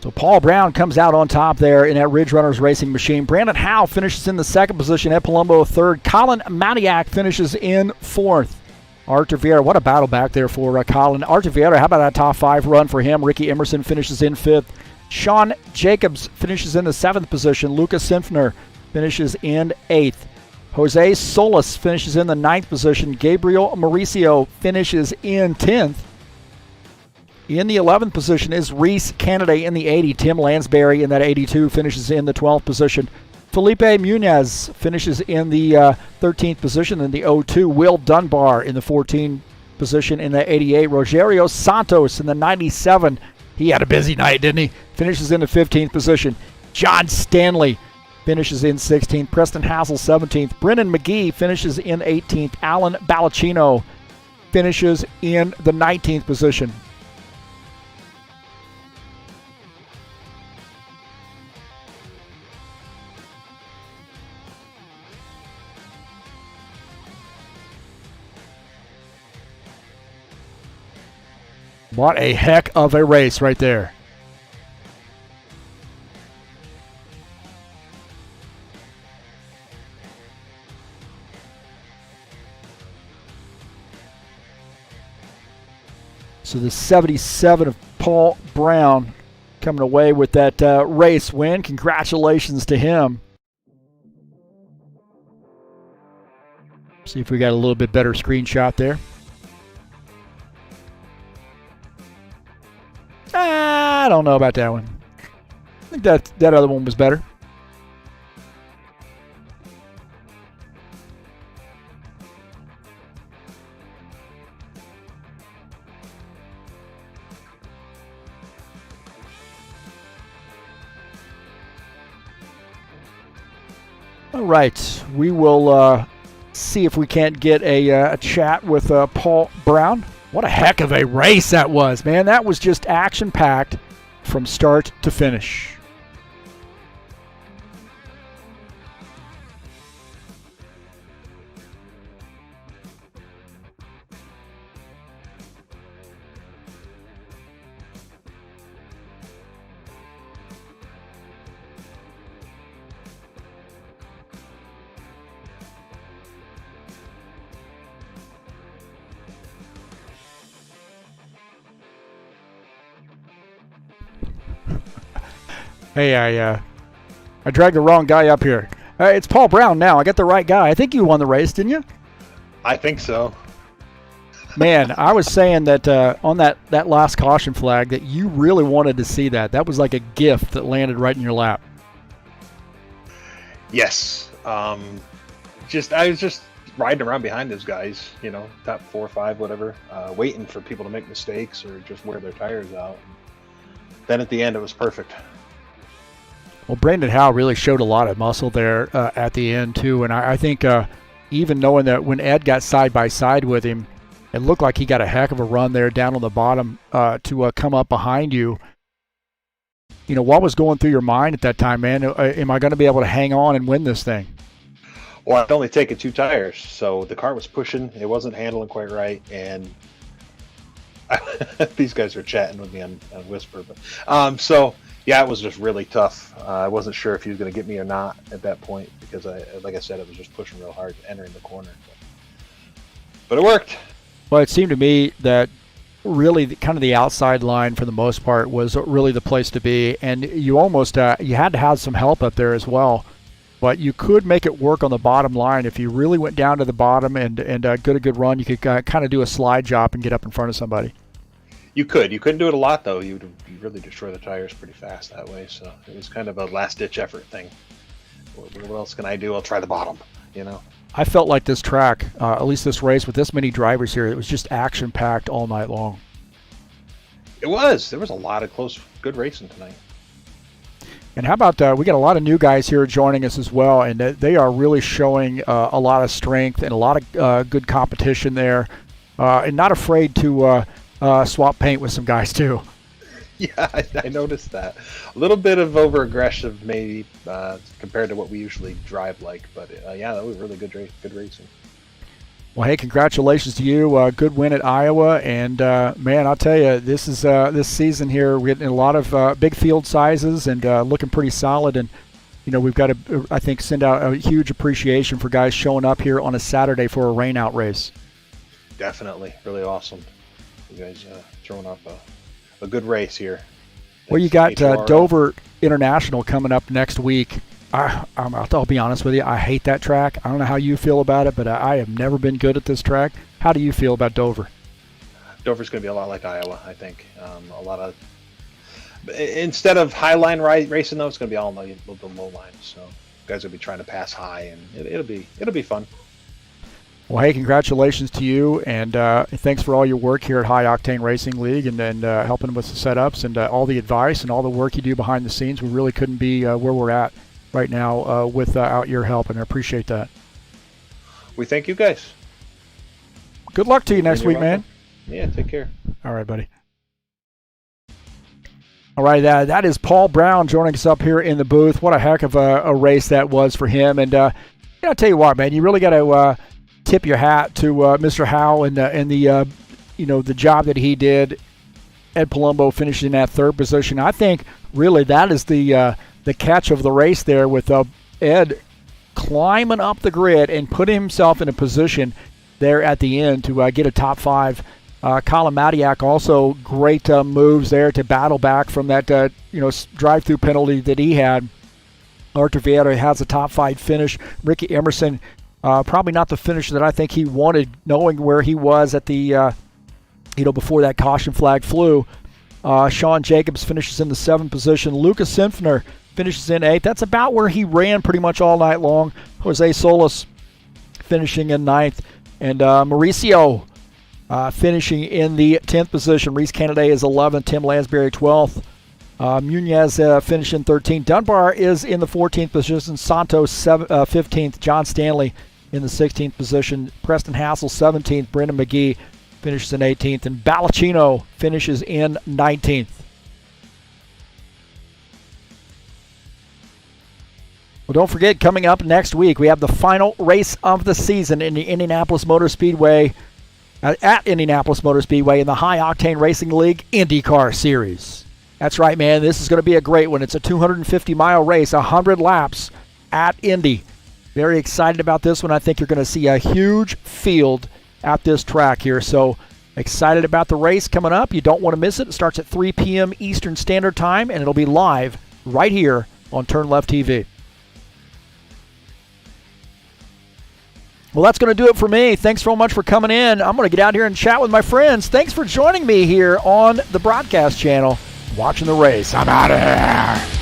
So Paul Brown comes out on top there in that Ridge Runners racing machine. Brandon Howe finishes in the second position. Ed Palumbo third. Colin Madiak finishes in fourth. Arthur Vieira, what a battle back there for Colin. Arthur Vieira, how about that top 5 run for him? Ricky Emerson finishes in fifth. Sean Jacobs finishes in the seventh position. Lucas Senfner finishes in eighth. Jose Solis finishes in the 9th position. Gabriel Mauricio finishes in 10th. In the 11th position is Reese Canaday in the 80. Tim Lansbury in that 82 finishes in the 12th position. Felipe Munez finishes in the 13th position. In the 02, Will Dunbar in the 14th position in the 88. Rogerio Santos in the 97. He had a busy night, didn't he? Finishes in the 15th position. John Stanley finishes in 16th. Preston Hassel, 17th. Brennan McGee finishes in 18th. Alan Balacino finishes in the 19th position. What a heck of a race right there. So the 77 of Paul Brown coming away with that race win. Congratulations to him. See if we got a little bit better screenshot there. I don't know about that one. I think that other one was better. All right, we will see if we can't get a chat with Paul Brown. What a heck of a race that was, man. That was just action-packed from start to finish. Hey, I dragged the wrong guy up here. It's Paul Brown now. I got the right guy. I think you won the race, didn't you? I think so. Man, I was saying that on that last caution flag that you really wanted to see that. That was like a gift that landed right in your lap. Yes. I was just riding around behind those guys, top 4 or 5, whatever, waiting for people to make mistakes or just wear their tires out. Then at the end, it was perfect. Well, Brandon Howe really showed a lot of muscle there at the end, too. And I think even knowing that when Ed got side by side with him, it looked like he got a heck of a run there down on the bottom to come up behind you. What was going through your mind at that time, man? Am I going to be able to hang on and win this thing? Well, I'd only taken 2 tires, so the car was pushing. It wasn't handling quite right, and these guys are chatting with me on Whisper. But yeah, it was just really tough. I wasn't sure if he was going to get me or not at that point because, like I said, it was just pushing real hard, entering the corner. But it worked. Well, it seemed to me that really kind of the outside line for the most part was really the place to be, and you almost you had to have some help up there as well. But you could make it work on the bottom line if you really went down to the bottom and get a good run. You could kind of do a slide job and get up in front of somebody. You could. You couldn't do it a lot, though. You'd really destroy the tires pretty fast that way. So it was kind of a last-ditch effort thing. What else can I do? I'll try the bottom, I felt like this track, at least this race, with this many drivers here, it was just action-packed all night long. It was. There was a lot of close, good racing tonight. And how about we got a lot of new guys here joining us as well, and they are really showing a lot of strength and a lot of good competition there, and not afraid to swap paint with some guys too. Yeah, I noticed that. A little bit of over-aggressive maybe compared to what we usually drive like, but yeah, that was really good racing. Well, hey, congratulations to you. Good win at Iowa, and man, I'll tell you, this is this season here, we're getting a lot of big field sizes and looking pretty solid, and we've got to, I think, send out a huge appreciation for guys showing up here on a Saturday for a rain-out race. Definitely, really awesome. You guys throwing up a good race here. Well, you got Dover International coming up next week. I'll be honest with you. I hate that track. I don't know how you feel about it, but I have never been good at this track. How do you feel about Dover? Dover's going to be a lot like Iowa, I think. A lot of instead of high line racing, though, it's going to be all the low lines. So guys will be trying to pass high, and it'll be fun. Well, hey, congratulations to you, and thanks for all your work here at High Octane Racing League, and helping with the setups and all the advice and all the work you do behind the scenes. We really couldn't be where we're at right now without your help, and I appreciate that. We thank you guys. Good luck to you next week, man. Yeah, take care. All right, buddy. All right, that is Paul Brown joining us up here in the booth. What a heck of a race that was for him. And I'll tell you what, man, you really got to tip your hat to Mr. Howe and the job that he did. Ed Palumbo finishing in that third position. I think really that is the catch of the race there, with Ed climbing up the grid and putting himself in a position there at the end to get a top 5. Colin Matiak also great moves there to battle back from that drive-through penalty that he had. Artur Vieira has a top 5 finish. Ricky Emerson, probably not the finish that I think he wanted, knowing where he was at the before that caution flag flew. Sean Jacobs finishes in the 7th position. Lucas Senfner finishes in 8th. That's about where he ran pretty much all night long. Jose Solis finishing in 9th. And Mauricio finishing in the 10th position. Reese Kennedy is 11th. Tim Lansbury 12th. Munez finishing 13th. Dunbar is in the 14th position. Santos 15th. John Stanley in the 16th position. Preston Hassel 17th. Brendan McGee finishes in 18th. And Balacino finishes in 19th. Well, don't forget, coming up next week, we have the final race of the season in the Indianapolis Motor Speedway, at Indianapolis Motor Speedway in the High Octane Racing League IndyCar Series. That's right, man. This is going to be a great one. It's a 250-mile race, 100 laps at Indy. Very excited about this one. I think you're going to see a huge field at this track here. So excited about the race coming up. You don't want to miss it. It starts at 3 p.m. Eastern Standard Time, and it'll be live right here on TurnLeftTV. Well, that's going to do it for me. Thanks so much for coming in. I'm going to get out here and chat with my friends. Thanks for joining me here on the broadcast channel, watching the race. I'm out of here.